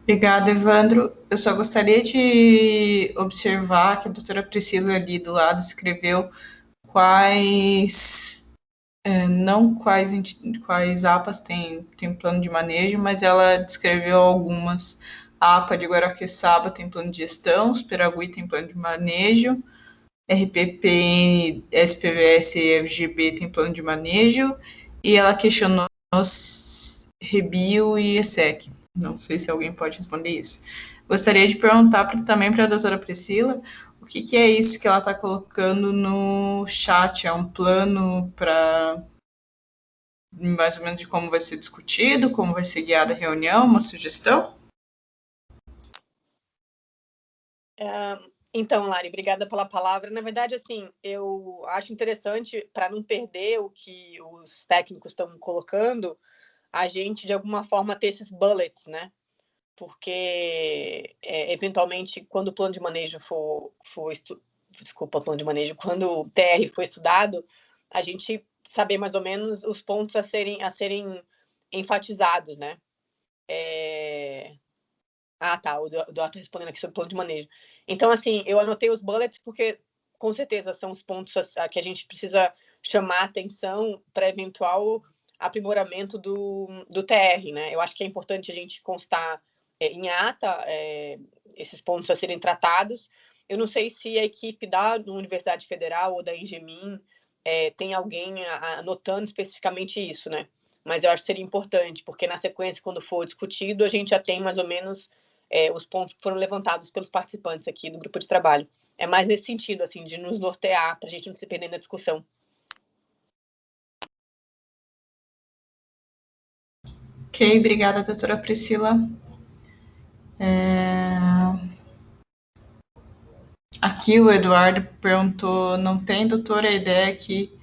Obrigada, Evandro. Eu só gostaria de observar que a doutora Priscila ali do lado escreveu quais APAs tem plano de manejo, mas ela descreveu algumas. A APA de Guaraqueçaba tem plano de gestão, Superagui tem plano de manejo, RPPN, SPVS e FGB tem plano de manejo, e ela questionou Rebio e ESEC. Não sei se alguém pode responder isso. Gostaria de perguntar também para a doutora Priscila o que é isso que ela está colocando no chat. É um plano para mais ou menos de como vai ser discutido, como vai ser guiada a reunião, uma sugestão? Então, Lari, obrigada pela palavra. Na verdade, assim, eu acho interessante, para não perder o que os técnicos estão colocando, a gente, de alguma forma, ter esses bullets, né? Porque, eventualmente, quando o plano de manejo quando o TR for estudado, a gente saber mais ou menos os pontos a serem enfatizados, né? Tá, o Eduardo está respondendo aqui sobre o plano de manejo. Então, assim, eu anotei os bullets porque, com certeza, são os pontos que a gente precisa chamar atenção para eventual aprimoramento do TR, né? Eu acho que é importante a gente constar em ata esses pontos a serem tratados. Eu não sei se a equipe da Universidade Federal ou da Engemin tem alguém anotando especificamente isso, né? Mas eu acho que seria importante, porque na sequência, quando for discutido, a gente já tem mais ou menos os pontos que foram levantados pelos participantes aqui do grupo de trabalho. É mais nesse sentido, assim, de nos nortear, para a gente não se perder na discussão. Ok, obrigada, doutora Priscila. Aqui o Eduardo perguntou, não tem, doutora, a ideia que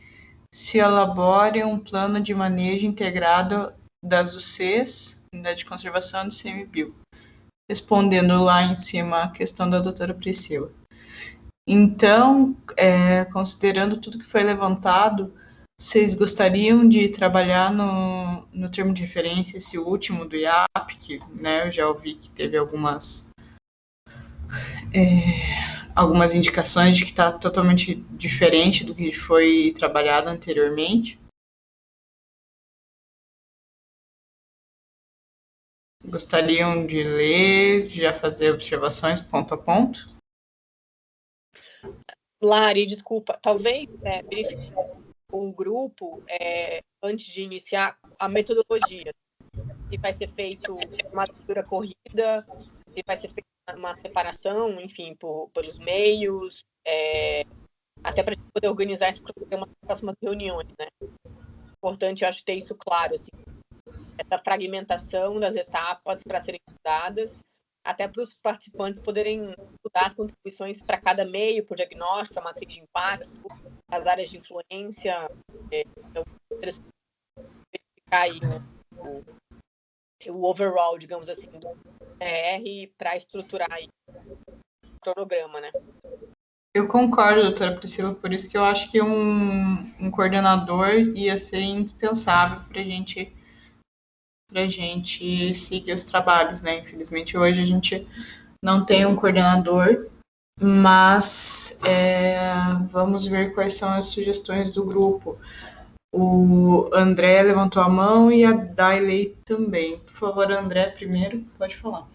se elabore um plano de manejo integrado das UCs, Unidade de Conservação de CMBio, respondendo lá em cima a questão da doutora Priscila. Então, considerando tudo que foi levantado, vocês gostariam de trabalhar no termo de referência, esse último do IAP, que, né, eu já ouvi que teve algumas indicações de que está totalmente diferente do que foi trabalhado anteriormente? Gostariam de ler, de já fazer observações ponto a ponto? Lari, desculpa, talvez verificar com o grupo, antes de iniciar, a metodologia. se vai ser feito uma leitura corrida, se vai ser feita uma separação, enfim, pelos meios, até para a gente poder organizar esse programa nas próximas reuniões, né? Importante, eu acho, ter isso claro, assim, essa fragmentação das etapas para serem estudadas, até para os participantes poderem estudar as contribuições para cada meio, para o diagnóstico, a matriz de impacto, as áreas de influência, então, verificar aí o overall, digamos assim, do TR para estruturar aí o cronograma, né? Eu concordo, doutora Priscila, por isso que eu acho que um coordenador ia ser indispensável para a gente seguir os trabalhos, né? Infelizmente, hoje a gente não tem um coordenador, mas vamos ver quais são as sugestões do grupo. O André levantou a mão e a Dailey também. Por favor, André, primeiro, pode falar.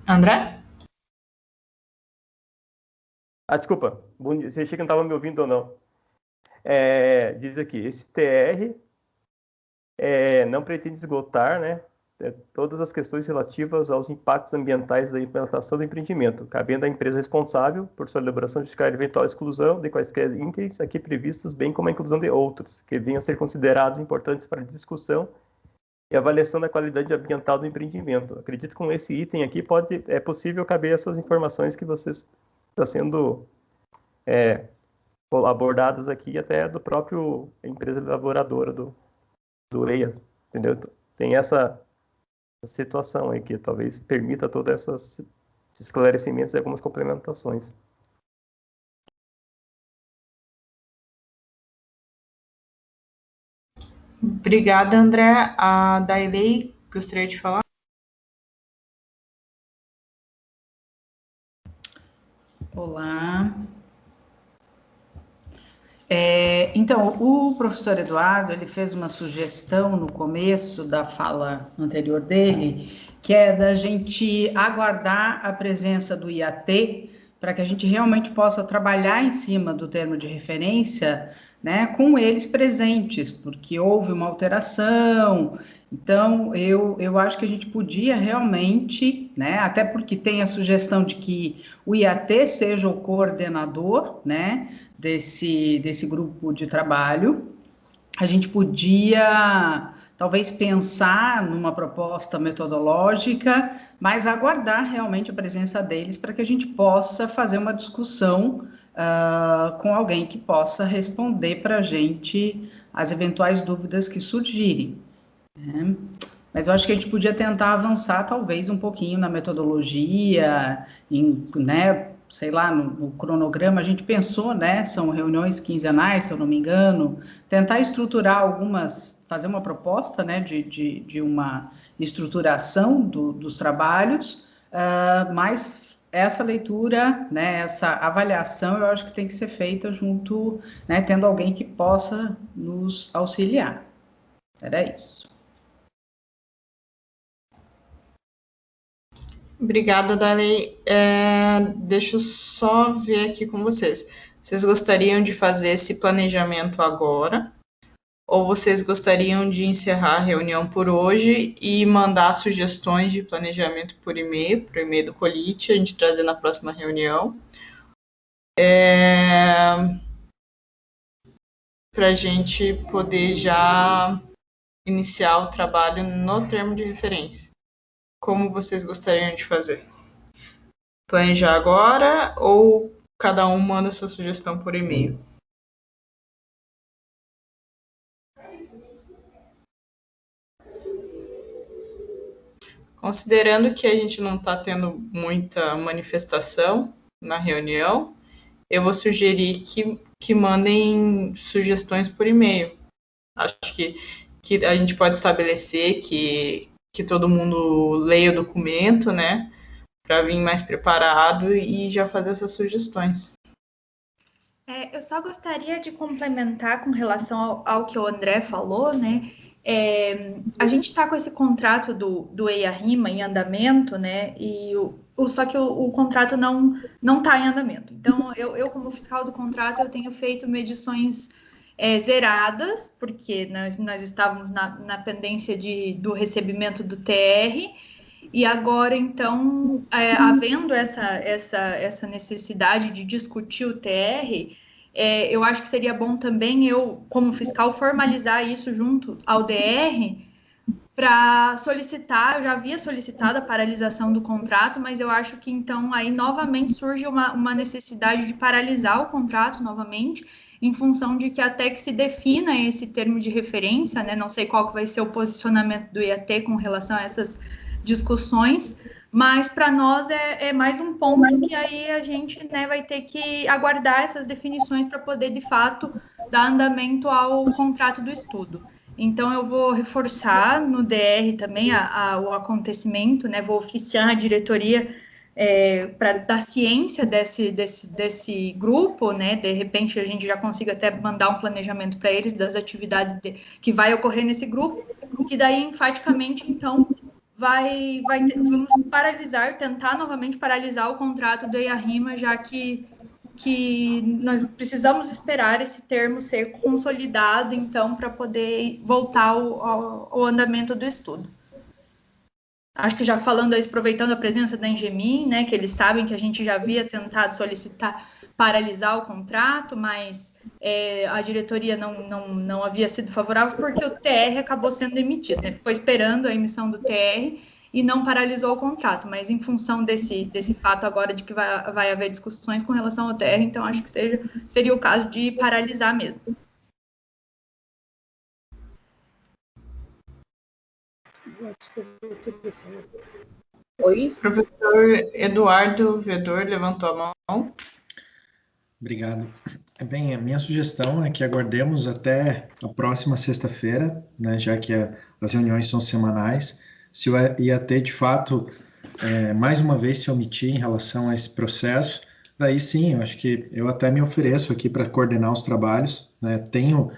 André? Desculpa. Bom dia. Você achei que não estava me ouvindo ou não. Diz aqui, esse TR não pretende esgotar, né, todas as questões relativas aos impactos ambientais da implantação do empreendimento, cabendo à empresa responsável por sua elaboração justificar eventual exclusão de quaisquer itens aqui previstos, bem como a inclusão de outros, que venham a ser considerados importantes para a discussão e avaliação da qualidade ambiental do empreendimento. Acredito que com esse item aqui é possível caber essas informações que vocês estão sendo abordadas aqui, até do próprio empresa elaboradora do EIA, entendeu? Tem essa situação aí que talvez permita todos esses esclarecimentos e algumas complementações. Obrigada, André. A Dailey gostaria de falar? Olá. Então, o professor Eduardo, ele fez uma sugestão no começo da fala anterior dele, que é da gente aguardar a presença do IAT para que a gente realmente possa trabalhar em cima do termo de referência, né, com eles presentes, porque houve uma alteração. Então, eu acho que a gente podia realmente, né, até porque tem a sugestão de que o IAT seja o coordenador, né, desse grupo de trabalho, a gente podia talvez pensar numa proposta metodológica, mas aguardar realmente a presença deles para que a gente possa fazer uma discussão com alguém que possa responder para a gente as eventuais dúvidas que surgirem, né? Mas eu acho que a gente podia tentar avançar talvez um pouquinho na metodologia, né, sei lá, no cronograma, a gente pensou, né, são reuniões quinzenais, se eu não me engano, tentar estruturar algumas, fazer uma proposta, né, de uma estruturação dos trabalhos, mas essa leitura, né, essa avaliação, eu acho que tem que ser feita junto, né, tendo alguém que possa nos auxiliar. Era isso. Obrigada, Dani. Deixa eu só ver aqui com vocês. Vocês gostariam de fazer esse planejamento agora? Ou vocês gostariam de encerrar a reunião por hoje e mandar sugestões de planejamento por e-mail, para o e-mail do Colit, a gente trazer na próxima reunião? Para a gente poder já iniciar o trabalho no termo de referência. Como vocês gostariam de fazer? Planejar agora ou cada um manda sua sugestão por e-mail? Considerando que a gente não está tendo muita manifestação na reunião, eu vou sugerir que mandem sugestões por e-mail. Acho que a gente pode estabelecer que todo mundo leia o documento, né, para vir mais preparado e já fazer essas sugestões. Eu só gostaria de complementar com relação ao que o André falou, né? A gente está com esse contrato do EIA-RIMA em andamento, né? E só que o contrato não está em andamento. Então, eu, como fiscal do contrato, eu tenho feito medições zeradas, porque nós estávamos na pendência do recebimento do TR, e agora, então, havendo essa necessidade de discutir o TR, eu acho que seria bom também eu, como fiscal, formalizar isso junto ao DR para solicitar. Eu já havia solicitado a paralisação do contrato, mas eu acho que, então, aí novamente surge uma necessidade de paralisar o contrato novamente, em função de que até que se defina esse termo de referência, né, não sei qual que vai ser o posicionamento do IAT com relação a essas discussões, mas para nós é mais um ponto que aí a gente, né, vai ter que aguardar essas definições para poder, de fato, dar andamento ao contrato do estudo. Então, eu vou reforçar no DR também o acontecimento, né, vou oficiar a diretoria para dar ciência desse grupo, né, de repente a gente já consiga até mandar um planejamento para eles das atividades que vai ocorrer nesse grupo, que daí, enfaticamente, então, vamos tentar novamente paralisar o contrato do EIA-RIMA, já que nós precisamos esperar esse termo ser consolidado, então, para poder voltar ao andamento do estudo. Acho que já falando aí, aproveitando a presença da Engemin, né, que eles sabem que a gente já havia tentado solicitar paralisar o contrato, mas a diretoria não havia sido favorável porque o TR acabou sendo emitido, né? Ficou esperando a emissão do TR e não paralisou o contrato, mas em função desse fato agora de que vai haver discussões com relação ao TR, então acho que seria o caso de paralisar mesmo. Oi? Professor Eduardo Vedor levantou a mão. Obrigado. Bem, a minha sugestão é que aguardemos até a próxima sexta-feira, né, já que as reuniões são semanais. Se o IAT, de fato, mais uma vez se omitir em relação a esse processo, daí sim, eu acho que eu até me ofereço aqui para coordenar os trabalhos, né? Tenho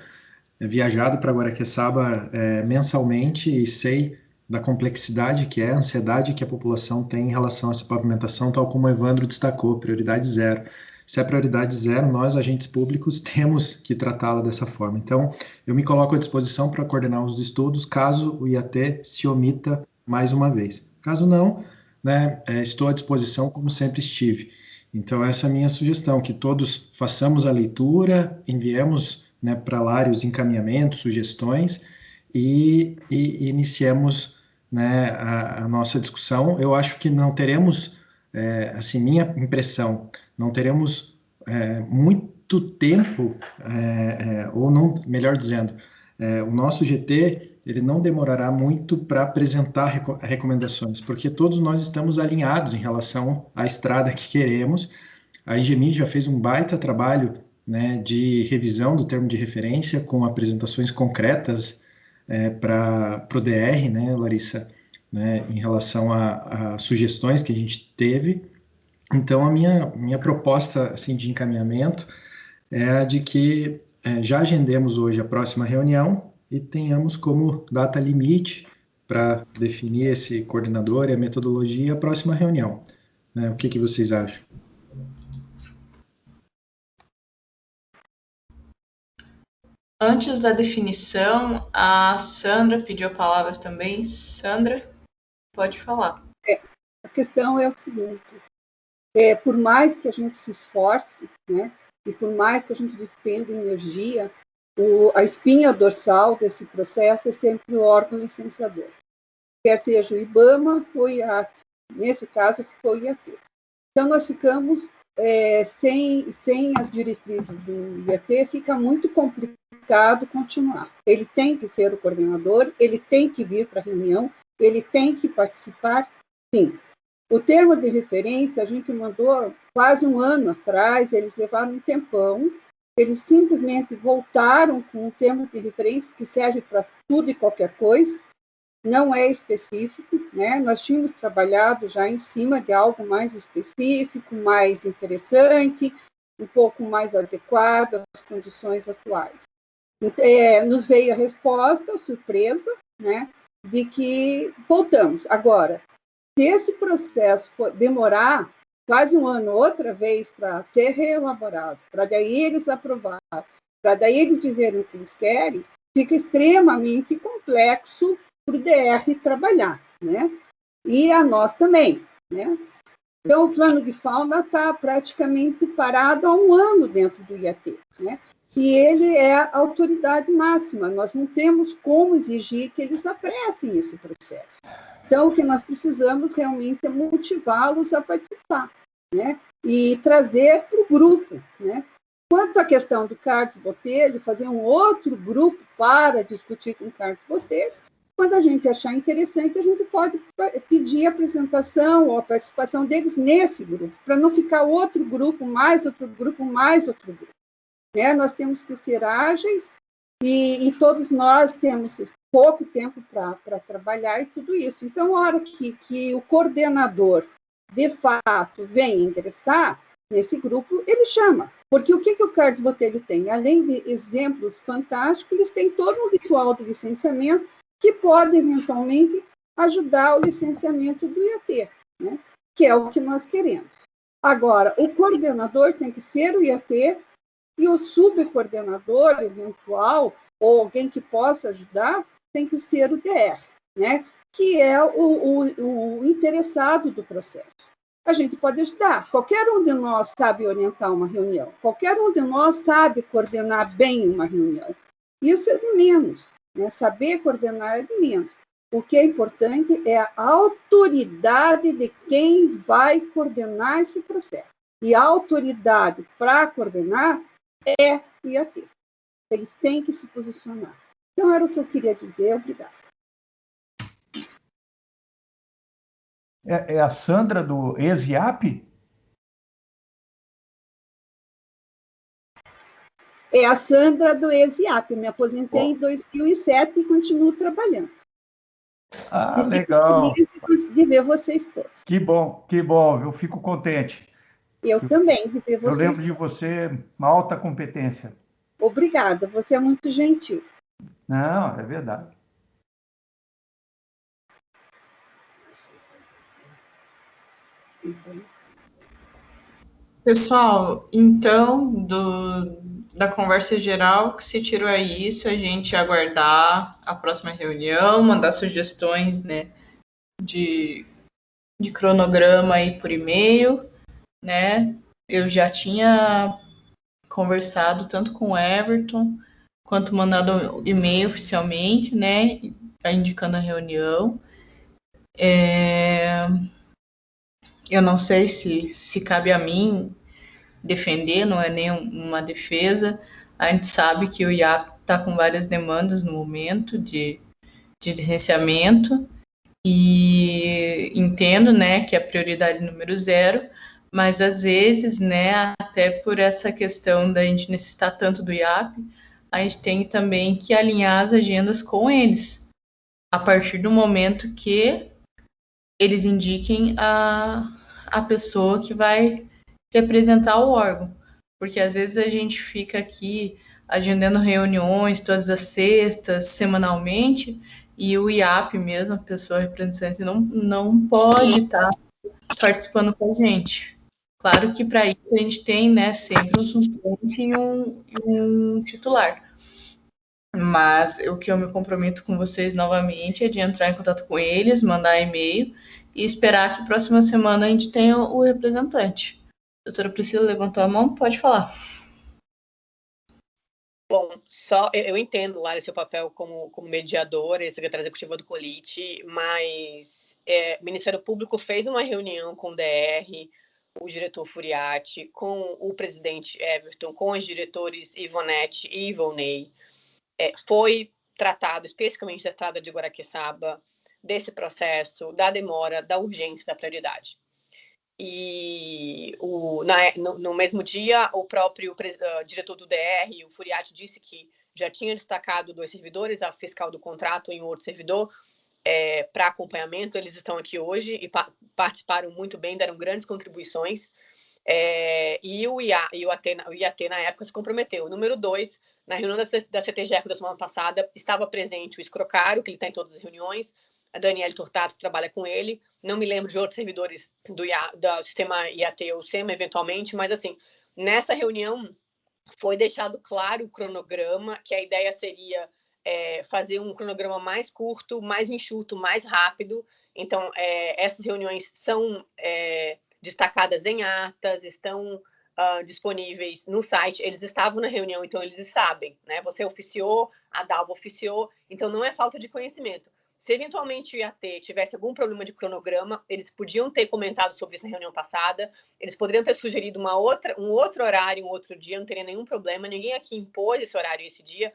viajado para Guaraqueçaba mensalmente e sei da complexidade que é, a ansiedade que a população tem em relação a essa pavimentação, tal como o Evandro destacou, prioridade zero. Se é prioridade zero, nós, agentes públicos, temos que tratá-la dessa forma. Então, eu me coloco à disposição para coordenar os estudos, caso o IAT se omita mais uma vez. Caso não, né, estou à disposição como sempre estive. Então, essa é a minha sugestão, que todos façamos a leitura, enviemos, né, para lá os encaminhamentos, sugestões, e iniciemos, né, a nossa discussão. Eu acho que não teremos, assim, minha impressão, não teremos muito tempo, ou não, melhor dizendo, o nosso GT, ele não demorará muito para apresentar recomendações, porque todos nós estamos alinhados em relação à estrada que queremos. A Engemin já fez um baita trabalho, né, de revisão do termo de referência, com apresentações concretas para o DR, né, Larissa, né, em relação a sugestões que a gente teve. Então, a minha proposta, assim, de encaminhamento é a de que já agendemos hoje a próxima reunião e tenhamos como data limite para definir esse coordenador e a metodologia a próxima reunião, né? O que vocês acham? Antes da definição, a Sandra pediu a palavra também. Sandra, pode falar. A questão é o seguinte, por mais que a gente se esforce, né, e por mais que a gente despenda energia, a espinha dorsal desse processo é sempre o órgão licenciador, quer seja o IBAMA ou o IAT. Nesse caso, ficou o IAT. Então, nós ficamos sem as diretrizes do IAT, fica muito complicado continuar. Ele tem que ser o coordenador, ele tem que vir para a reunião, ele tem que participar, sim. O termo de referência, a gente mandou quase um ano atrás, eles levaram um tempão, eles simplesmente voltaram com um termo de referência que serve para tudo e qualquer coisa, não é específico, né? Nós tínhamos trabalhado já em cima de algo mais específico, mais interessante, um pouco mais adequado às condições atuais. Nos veio a resposta, a surpresa, né, de que voltamos. Agora, Se esse processo demorar quase um ano outra vez para ser reelaborado, para daí eles aprovarem, para daí eles dizerem o que eles querem, fica extremamente complexo para o DR trabalhar, né? E a nós também, né? Então, o plano de fauna está praticamente parado há um ano dentro do IAT, né? E ele é a autoridade máxima, nós não temos como exigir que eles apressem esse processo. Então, o que nós precisamos realmente é motivá-los a participar, né? E trazer para o grupo, né? Quanto à questão do Carlos Botelho, fazer um outro grupo para discutir com o Carlos Botelho, quando a gente achar interessante, a gente pode pedir a apresentação ou a participação deles nesse grupo, para não ficar outro grupo, mais outro grupo, mais outro grupo. Né? Nós temos que ser ágeis e todos nós temos pouco tempo para trabalhar e tudo isso. Então, a hora que o coordenador, de fato, vem ingressar nesse grupo, ele chama. Porque o que o Carlos Botelho tem? Além de exemplos fantásticos, eles têm todo um ritual de licenciamento que pode, eventualmente, ajudar o licenciamento do IAT, né? Que é o que nós queremos. Agora, o coordenador tem que ser o IAT e o subcoordenador eventual, ou alguém que possa ajudar, tem que ser o DR, né? Que é o interessado do processo. A gente pode ajudar. Qualquer um de nós sabe orientar uma reunião. Qualquer um de nós sabe coordenar bem uma reunião. Isso é de menos. Né? Saber coordenar é de menos. O que é importante é a autoridade de quem vai coordenar esse processo. E a autoridade para coordenar é o IAT. Eles têm que se posicionar. Então, era o que eu queria dizer. Obrigada. É a Sandra do ex-IAP? É a Sandra do ex-IAP. Me aposentei em 2007 e continuo trabalhando. Ah, legal. De ver vocês todos. Que bom, eu fico contente. Eu também, de ver vocês. Eu lembro de você, uma alta competência. Obrigada, você é muito gentil. Não, é verdade. Pessoal, então, da conversa geral, que se tirou é isso, a gente aguardar a próxima reunião, mandar sugestões, né, de cronograma aí por e-mail, né? Eu já tinha conversado tanto com o Everton, quanto mandado e-mail oficialmente, né, indicando a reunião. Eu não sei se cabe a mim defender, não é nem uma defesa. A gente sabe que o IAP está com várias demandas no momento de licenciamento e entendo, né, que é a prioridade número 0, mas às vezes, né, até por essa questão da gente necessitar tanto do IAP, a gente tem também que alinhar as agendas com eles, a partir do momento que eles indiquem a pessoa que vai representar o órgão. Porque às vezes a gente fica aqui agendando reuniões todas as sextas, semanalmente, e o IAP mesmo, a pessoa representante, não pode estar participando com a gente. Claro que para isso a gente tem, né, sempre um suplente e um titular. Mas o que eu me comprometo com vocês novamente é de entrar em contato com eles, mandar e-mail e esperar que próxima semana a gente tenha o representante. A doutora Priscila levantou a mão, pode falar. Bom, eu entendo, Lara, seu papel como mediadora e secretária executiva do COLIT, mas o Ministério Público fez uma reunião com o DR, o diretor Furiati, com o presidente Everton, com os diretores Ivonete e Ivonei. Foi tratado especificamente da estrada de Guaraqueçaba, desse processo, da demora, da urgência, da prioridade. E no mesmo dia, o próprio diretor do DR, o Furiati, disse que já tinha destacado 2 servidores, a fiscal do contrato e um outro servidor, para acompanhamento. Eles estão aqui hoje e participaram muito bem, deram grandes contribuições. E o IAT, na época, se comprometeu. Número 2, na reunião da CTGECO da semana passada, estava presente o Escrocário, que ele está em todas as reuniões, a Daniele Tortato, que trabalha com ele. Não me lembro de outros servidores do sistema IAT ou SEMA, eventualmente, mas, assim, nessa reunião foi deixado claro o cronograma, que a ideia seria fazer um cronograma mais curto, mais enxuto, mais rápido. Então, essas reuniões são destacadas em atas, estão disponíveis no site. Eles estavam na reunião, então eles sabem, né? Você oficiou, a Dalva oficiou, então não é falta de conhecimento. Se eventualmente o IAT tivesse algum problema de cronograma, eles podiam ter comentado sobre isso na reunião passada, eles poderiam ter sugerido um outro horário, um outro dia, não teria nenhum problema, ninguém aqui impôs esse horário e esse dia,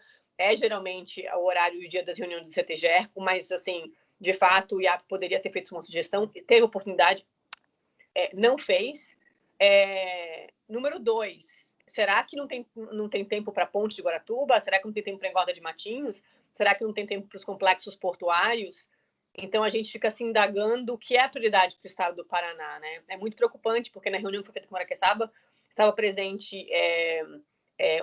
geralmente o horário e o dia das reuniões do CTGERCO, mas, assim, de fato, o IAP poderia ter feito uma sugestão, teve oportunidade, não fez. Número 2, será que não tem tempo para a Ponte de Guaratuba? Será que não tem tempo para a Engorda de Matinhos? Será que não tem tempo para os complexos portuários? Então, a gente fica se indagando o que é a prioridade para o estado do Paraná, né? É muito preocupante, porque na reunião que foi feita com Maraqueçaba, estava presente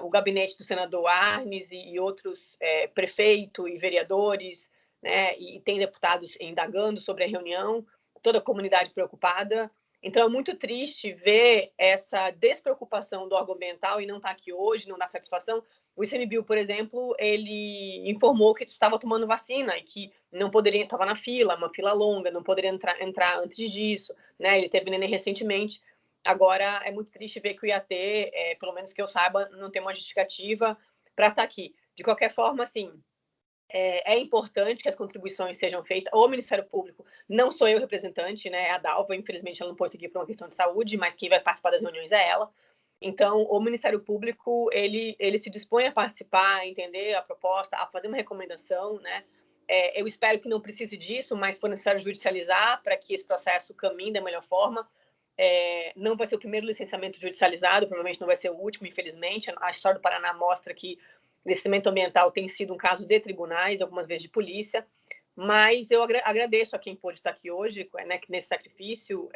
o gabinete do senador Arnes e outros prefeitos e vereadores, né? E tem deputados indagando sobre a reunião, toda a comunidade preocupada. Então, é muito triste ver essa despreocupação do órgão ambiental e não estar aqui hoje, não dá satisfação. O ICMBio, por exemplo, ele informou que estava tomando vacina e que não poderia, estava na fila, uma fila longa, não poderia entrar antes disso, né? Ele teve neném recentemente. Agora, é muito triste ver que o IAT, pelo menos que eu saiba, não tem uma justificativa para estar aqui. De qualquer forma, assim, é importante que as contribuições sejam feitas. O Ministério Público, não sou eu representante, né? É a Dalva, infelizmente ela não pode seguir por uma questão de saúde, mas quem vai participar das reuniões é ela. Então, o Ministério Público, ele se dispõe a participar, a entender a proposta, a fazer uma recomendação, né? Eu espero que não precise disso, mas se for necessário judicializar para que esse processo caminhe da melhor forma. Não vai ser o primeiro licenciamento judicializado, provavelmente não vai ser o último, infelizmente. A história do Paraná mostra que licenciamento ambiental tem sido um caso de tribunais, algumas vezes de polícia, mas eu agradeço a quem pôde estar aqui hoje, né, nesse sacrifício,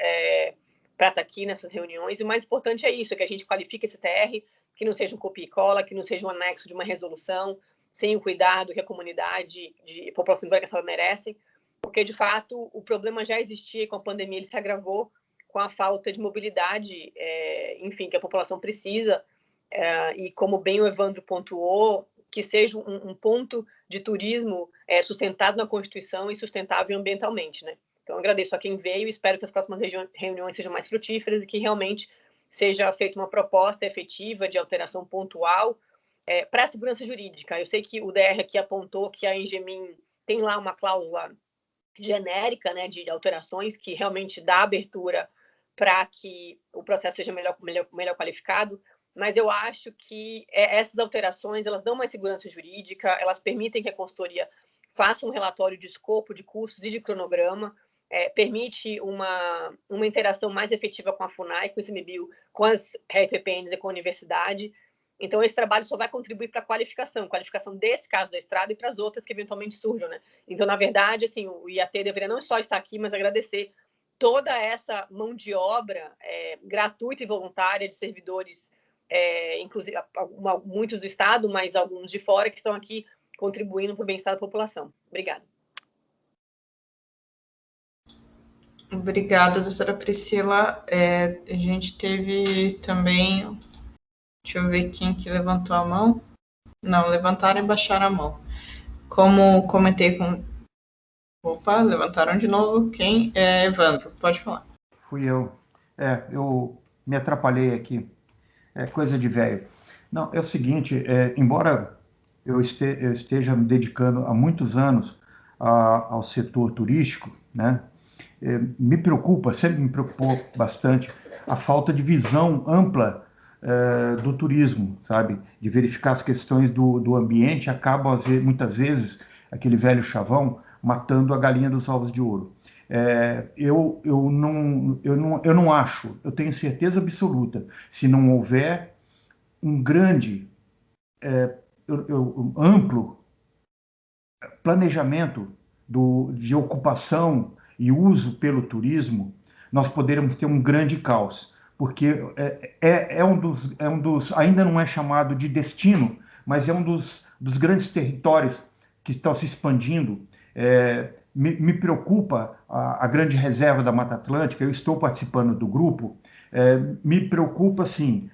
para estar aqui nessas reuniões. E o mais importante é isso, que a gente qualifique esse TR, que não seja um copia e cola, que não seja um anexo de uma resolução, sem o cuidado que a comunidade e a população de Guaraqueçaba merecem, porque, de fato, o problema já existia com a pandemia, ele se agravou com a falta de mobilidade, enfim, que a população precisa, e como bem o Evandro pontuou, que seja um ponto de turismo sustentado na Constituição e sustentável ambientalmente, né? Então, agradeço a quem veio e espero que as próximas reuniões sejam mais frutíferas e que realmente seja feita uma proposta efetiva de alteração pontual para a segurança jurídica. Eu sei que o DR aqui apontou que a Engemin tem lá uma cláusula genérica, né, de alterações que realmente dá abertura para que o processo seja melhor qualificado, mas eu acho que essas alterações, elas dão mais segurança jurídica, elas permitem que a consultoria faça um relatório de escopo, de custos e de cronograma, permite uma interação mais efetiva com a FUNAI, com o ICMBio, com as RPPNs e com a universidade. Então, esse trabalho só vai contribuir para a qualificação desse caso da estrada e para as outras que eventualmente surjam, né? Então, na verdade, assim, o IAT deveria não só estar aqui, mas agradecer toda essa mão de obra gratuita e voluntária de servidores, inclusive muitos do Estado, mas alguns de fora, que estão aqui contribuindo para o bem-estar da população. Obrigada. Obrigada, doutora Priscila. A gente teve também... Deixa eu ver quem que levantou a mão. Não, levantaram e baixaram a mão. Como comentei com... Opa, levantaram de novo. Quem? Evandro, pode falar. Fui eu. Eu me atrapalhei aqui. É coisa de velho. Não, é o seguinte, embora eu esteja me dedicando há muitos anos ao setor turístico, né, sempre me preocupou bastante a falta de visão ampla do turismo, sabe? De verificar as questões do ambiente, acabam muitas vezes, aquele velho chavão, matando a galinha dos ovos de ouro. Eu não acho, eu tenho certeza absoluta, se não houver um grande, amplo planejamento de ocupação e uso pelo turismo, nós poderemos ter um grande caos, porque um dos, ainda não é chamado de destino, mas é um dos grandes territórios que estão se expandindo, me preocupa a grande reserva da Mata Atlântica, eu estou participando do grupo, me preocupa assim,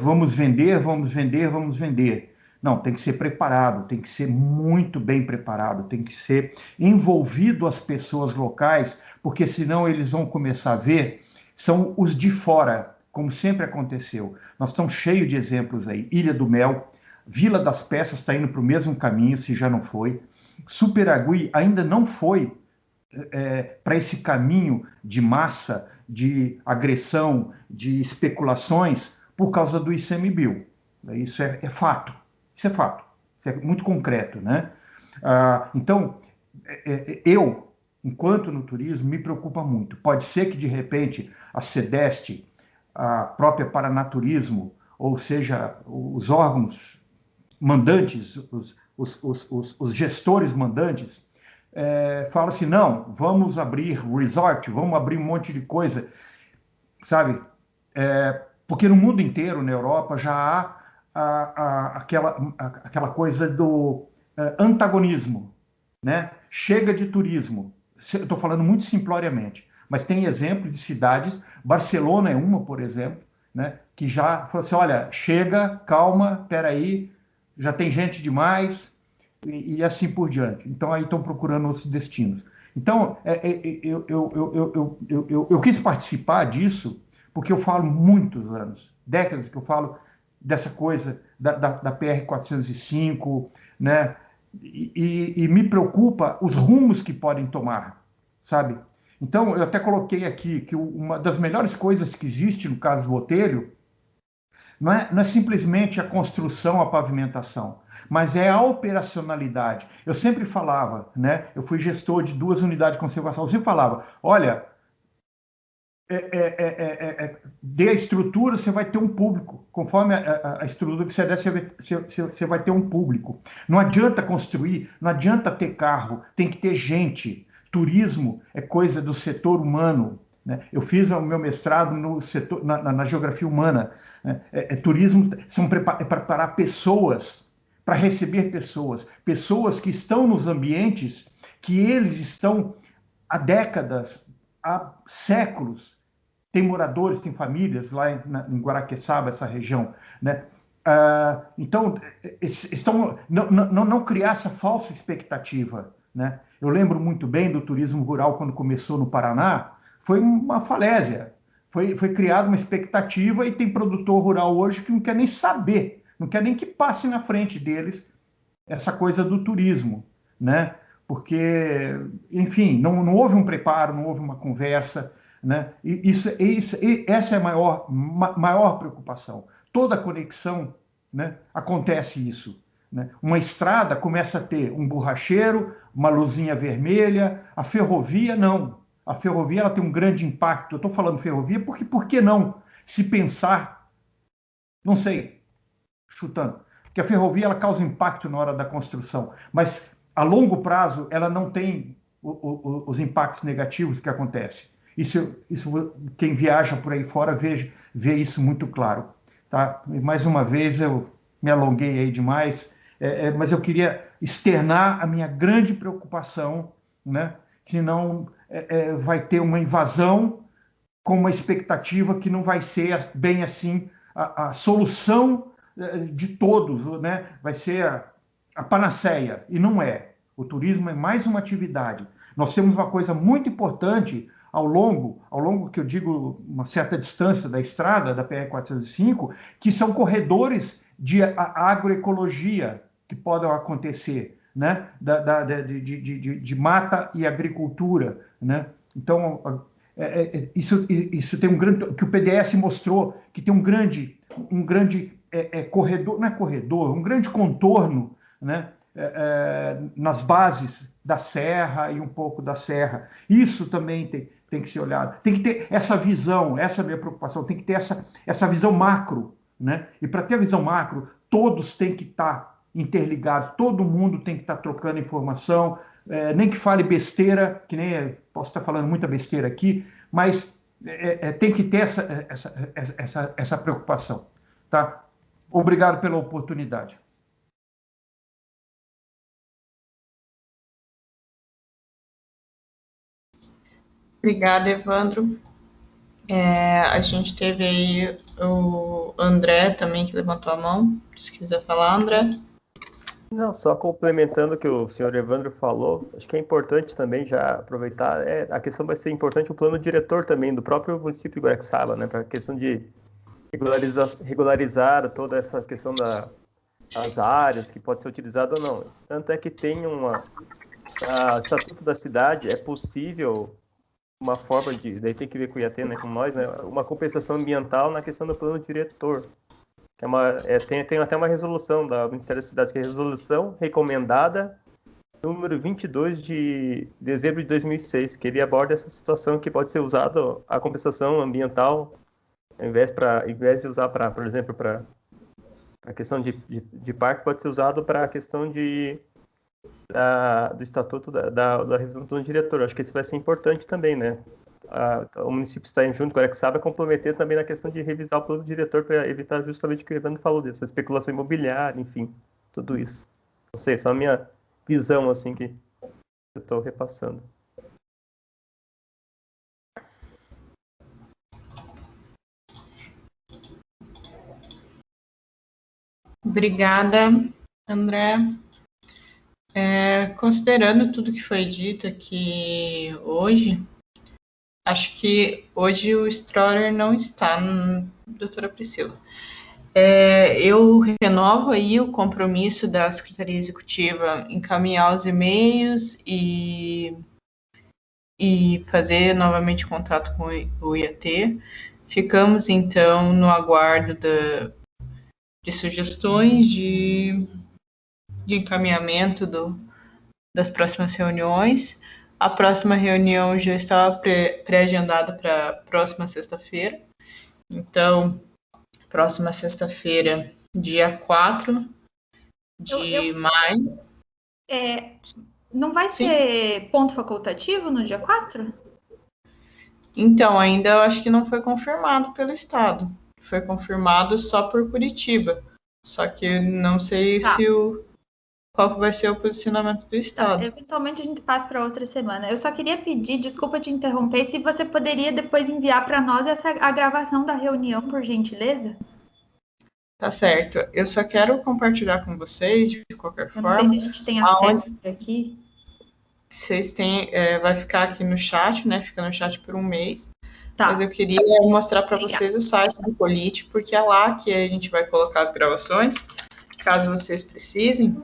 vamos vender, vamos vender, vamos vender. Não, tem que ser preparado, tem que ser muito bem preparado, tem que ser envolvido as pessoas locais, porque senão eles vão começar a ver, são os de fora, como sempre aconteceu. Nós estamos cheios de exemplos aí. Ilha do Mel, Vila das Peças está indo para o mesmo caminho, se já não foi. Superagui ainda não foi para esse caminho de massa, de agressão, de especulações, por causa do ICMBio. Isso é fato. Isso é fato. Isso é muito concreto, né? Então, eu, enquanto no turismo, me preocupa muito. Pode ser que, de repente, a SEDEST, a própria Paranaturismo, ou seja, os órgãos mandantes, os gestores mandantes, falam assim, não, vamos abrir resort, vamos abrir um monte de coisa, sabe? Porque no mundo inteiro, na Europa, já há aquela coisa do antagonismo, né? Chega de turismo. Eu estou falando muito simploriamente, mas tem exemplos de cidades, Barcelona é uma, por exemplo, né? Que já falou assim, olha, chega, calma, peraí, já tem gente demais, e assim por diante. Então, aí estão procurando outros destinos. Então, eu quis participar disso, porque eu falo muitos anos, décadas que eu falo dessa coisa da PR-405, né? E me preocupa os rumos que podem tomar, sabe? Então, eu até coloquei aqui que uma das melhores coisas que existe no Carlos Botelho não é simplesmente a construção, a pavimentação, mas é a operacionalidade. Eu sempre falava, né? Eu fui gestor de 2 unidades de conservação, eu sempre falava, olha, dê a estrutura, você vai ter um público. Conforme a estrutura que você der, você vai ter um público. Não adianta construir, não adianta ter carro, tem que ter gente. Turismo é coisa do setor humano, né? Eu fiz o meu mestrado no setor, na geografia humana. Né? Turismo é preparar pessoas, para receber pessoas que estão nos ambientes que eles estão há décadas, há séculos. Tem moradores, tem famílias lá em Guaraqueçaba, essa região, né? Então, não criar essa falsa expectativa, né? Eu lembro muito bem do turismo rural quando começou no Paraná, foi uma falésia. Foi criada uma expectativa e tem produtor rural hoje que não quer nem saber, não quer nem que passe na frente deles essa coisa do turismo, né? Porque, enfim, não houve um preparo, não houve uma conversa, né? Essa é a maior preocupação. Toda conexão, né, acontece isso, né? Uma estrada começa a ter um borracheiro, uma luzinha vermelha, a ferrovia não. A ferrovia ela tem um grande impacto. Eu estou falando ferrovia porque, por que não se pensar, não sei, chutando, que a ferrovia ela causa impacto na hora da construção, mas a longo prazo ela não tem os impactos negativos que acontecem. Isso quem viaja por aí fora vê isso muito claro, tá? Mais uma vez eu me alonguei aí demais, mas eu queria externar a minha grande preocupação, né? Senão vai ter uma invasão com uma expectativa que não vai ser bem assim a solução de todos, né? Vai ser a panaceia, e não é. O turismo é mais uma atividade. Nós temos uma coisa muito importante ao longo que eu digo uma certa distância da estrada, da PR-405, que são corredores de agroecologia que podem acontecer, né? De mata e agricultura, né? Então, isso tem um grande... que o PDS mostrou que tem um grande corredor, não é corredor, um grande contorno, né? Nas bases da serra e um pouco da serra. Isso também tem que ser olhado. Tem que ter essa visão, essa é a minha preocupação, tem que ter essa visão macro, né? E para ter a visão macro, todos têm que estar interligados, todo mundo tem que estar trocando informação, nem que fale besteira, que nem posso estar falando muita besteira aqui, mas tem que ter essa preocupação, tá? Obrigado pela oportunidade. Obrigada, Evandro. A gente teve aí o André também, que levantou a mão. Se quiser falar, André. Não, só complementando o que o senhor Evandro falou, acho que é importante também já aproveitar, a questão vai ser importante o plano diretor também do próprio município de Guaraxaba, né, para a questão de regularizar toda essa questão das áreas que pode ser utilizada ou não. Tanto é que tem o Estatuto da Cidade, é possível uma forma de, daí tem que ver com o IAT, né, com nós, né, uma compensação ambiental na questão do plano diretor. Tem até uma resolução do Ministério das Cidades, que é a resolução recomendada número 22 de dezembro de 2006, que ele aborda essa situação que pode ser usada a compensação ambiental, ao invés de usar por exemplo, para a questão de parque, pode ser usado para a questão do estatuto da revisão do plano diretor. Acho que isso vai ser importante também, né? O município está junto com o Guaraxaba comprometer também na questão de revisar o plano diretor para evitar justamente o que o Evandro falou, dessa especulação imobiliária, enfim, tudo isso. Não sei, só a minha visão, assim, que eu estou repassando. Obrigada, André. Considerando tudo que foi dito aqui hoje, acho que hoje o Stroller não está, doutora Priscila. Eu renovo aí o compromisso da Secretaria Executiva encaminhar os e-mails e fazer novamente contato com o IAT. Ficamos, então, no aguardo de sugestões de encaminhamento das próximas reuniões. A próxima reunião já estava pré-agendada para a próxima sexta-feira. Então, próxima sexta-feira, dia 4 de maio. Não vai ser ponto facultativo no dia 4? Então, ainda eu acho que não foi confirmado pelo Estado. Foi confirmado só por Curitiba. Só que não sei qual que vai ser o posicionamento do Estado. Eventualmente a gente passa para outra semana. Eu só queria pedir, desculpa te interromper, se você poderia depois enviar para nós a gravação da reunião, por gentileza? Tá certo. Eu só quero compartilhar com vocês, de qualquer forma. Não sei se a gente tem acesso aqui. Vocês têm, vai ficar aqui no chat, né? Fica no chat por um mês. Tá. Mas eu queria mostrar para vocês o site do Polit, porque é lá que a gente vai colocar as gravações, caso vocês precisem.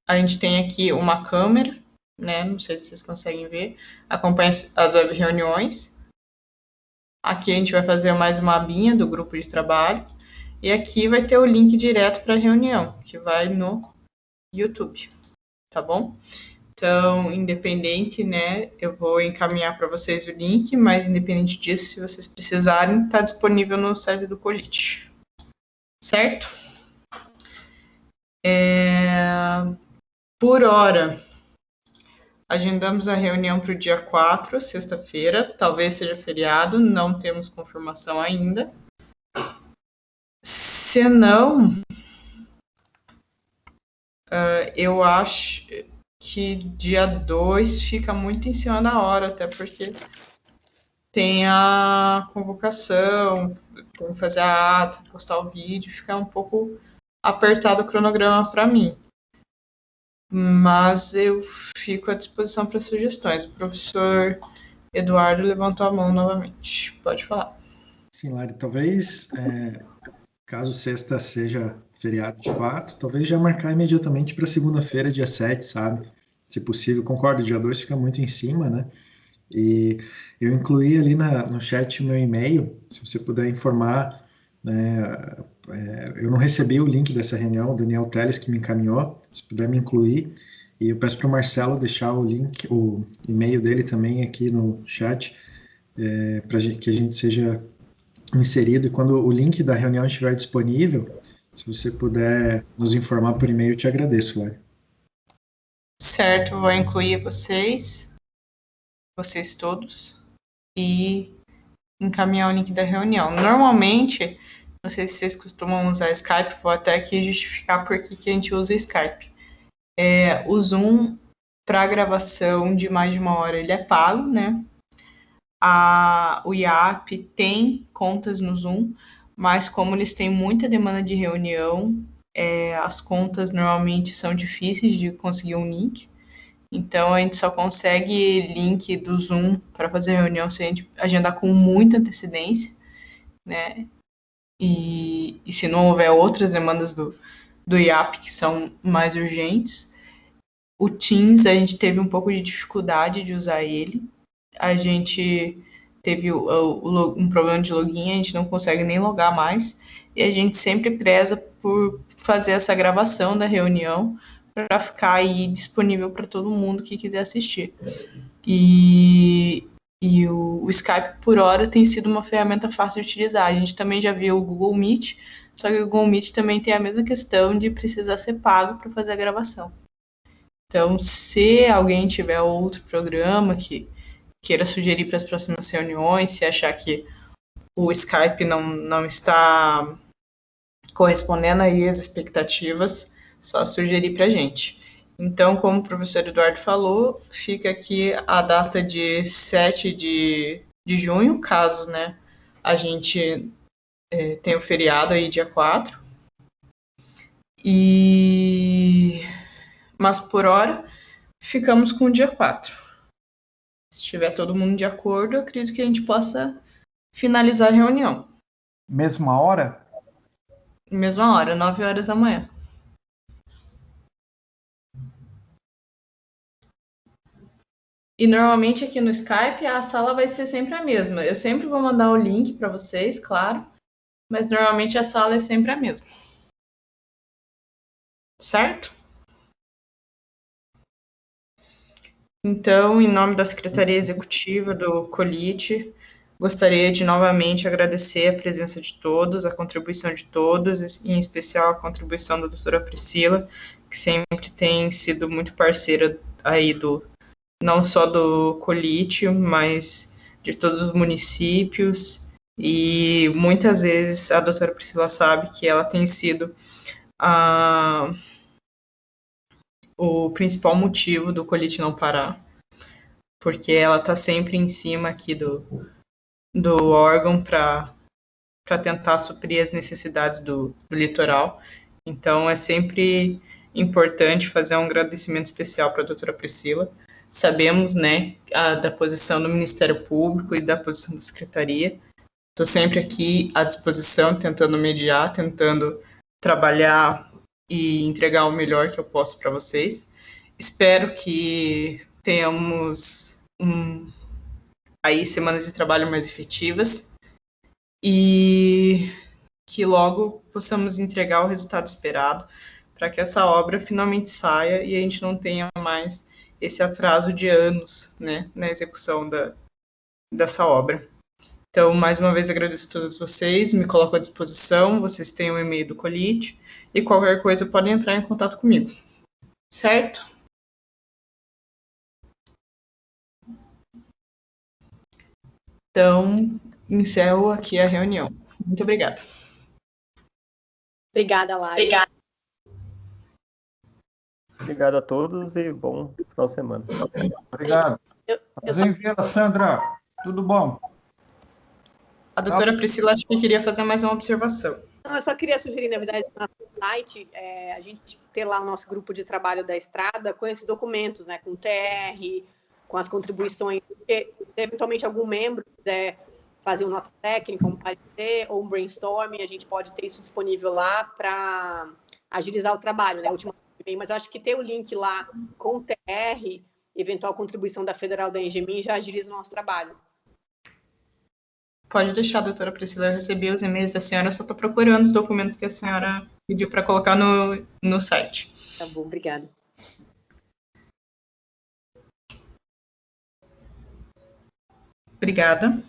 A gente tem aqui uma câmera, né? Não sei se vocês conseguem ver. Acompanha as web reuniões. Aqui a gente vai fazer mais uma abinha do grupo de trabalho. E aqui vai ter o link direto para a reunião, que vai no YouTube, tá bom? Então, independente, né? Eu vou encaminhar para vocês o link, mas independente disso, se vocês precisarem, está disponível no site do Polit. Certo? Por hora, agendamos a reunião para o dia 4, sexta-feira. Talvez seja feriado, não temos confirmação ainda. Se não, eu acho que dia 2 fica muito em cima da hora, até porque tem a convocação, tem que fazer a ata, postar o vídeo, fica um pouco apertado o cronograma para mim. Mas eu fico à disposição para sugestões. O professor Eduardo levantou a mão novamente. Pode falar. Sim, Lari, talvez, caso sexta seja feriado de fato, talvez já marcar imediatamente para segunda-feira, dia 7, sabe? Se possível, concordo, dia 2 fica muito em cima, né? E eu incluí ali no chat o meu e-mail, se você puder informar, né? Eu não recebi o link dessa reunião, o Daniel Teles que me encaminhou, se puder me incluir, e eu peço para o Marcelo deixar o link, o e-mail dele também aqui no chat, para que a gente seja inserido, e quando o link da reunião estiver disponível, se você puder nos informar por e-mail, eu te agradeço, Lari. Certo, vou incluir vocês todos, e encaminhar o link da reunião. Normalmente, não sei se vocês costumam usar Skype, vou até aqui justificar por que a gente usa Skype. O Zoom, Para gravação de mais de 1 hora, ele é pago, né? O IAP tem contas no Zoom, mas como eles têm muita demanda de reunião, as contas normalmente são difíceis de conseguir um link. Então, a gente só consegue link do Zoom para fazer reunião se a gente agendar com muita antecedência, né? E se não houver outras demandas do IAP que são mais urgentes. O Teams, a gente teve um pouco de dificuldade de usar ele. A gente teve um problema de login, a gente não consegue nem logar mais. E a gente sempre preza por fazer essa gravação da reunião para ficar aí disponível para todo mundo que quiser assistir. E o Skype, por hora, tem sido uma ferramenta fácil de utilizar. A gente também já viu o Google Meet, só que o Google Meet também tem a mesma questão de precisar ser pago para fazer a gravação. Então, se alguém tiver outro programa que queira sugerir para as próximas reuniões, se achar que o Skype não está correspondendo aí às expectativas, só sugerir para a gente. Então, como o professor Eduardo falou, fica aqui a data de 7 de junho, caso, né, a gente tenha o feriado aí dia 4. Mas por hora, ficamos com o dia 4. Se estiver todo mundo de acordo, eu acredito que a gente possa finalizar a reunião. Mesma hora? Mesma hora, 9 horas da manhã. E normalmente aqui no Skype a sala vai ser sempre a mesma. Eu sempre vou mandar o link para vocês, claro, mas normalmente a sala é sempre a mesma. Certo? Então, em nome da Secretaria Executiva do COLIT, gostaria de novamente agradecer a presença de todos, a contribuição de todos, em especial a contribuição da doutora Priscila, que sempre tem sido muito parceira aí não só do COLIT, mas de todos os municípios, e muitas vezes a doutora Priscila sabe que ela tem sido o principal motivo do COLIT não parar, porque ela está sempre em cima aqui do órgão para tentar suprir as necessidades do litoral. Então, é sempre importante fazer um agradecimento especial para a doutora Priscila. Sabemos, né, da posição do Ministério Público e da posição da Secretaria. Estou sempre aqui à disposição, tentando mediar, tentando trabalhar e entregar o melhor que eu posso para vocês. Espero que tenhamos aí semanas de trabalho mais efetivas e que logo possamos entregar o resultado esperado para que essa obra finalmente saia e a gente não tenha mais esse atraso de anos, né, na execução dessa obra. Então, mais uma vez, agradeço a todos vocês, me coloco à disposição, vocês têm o e-mail do COLIT, e qualquer coisa podem entrar em contato comigo. Certo? Então, encerro aqui a reunião. Muito obrigada. Obrigada, Lari. Obrigado a todos e bom final de semana. Obrigado. Prazer em vê-la, Sandra. Tudo bom? A doutora Priscila acho que queria fazer mais uma observação. Não, eu só queria sugerir, na verdade, no nosso site, a gente ter lá o nosso grupo de trabalho da estrada com esses documentos, né, com TR, com as contribuições, porque eventualmente algum membro quiser fazer uma nota técnica, um parecer ou um brainstorming, a gente pode ter isso disponível lá para agilizar o trabalho, né, mas eu acho que ter o link lá com o TR, eventual contribuição da Federal da Engemin, já agiliza o nosso trabalho. Pode deixar, doutora Priscila, eu recebi os e-mails da senhora, eu só estou procurando os documentos que a senhora pediu para colocar no site. Tá bom, obrigada. Obrigada.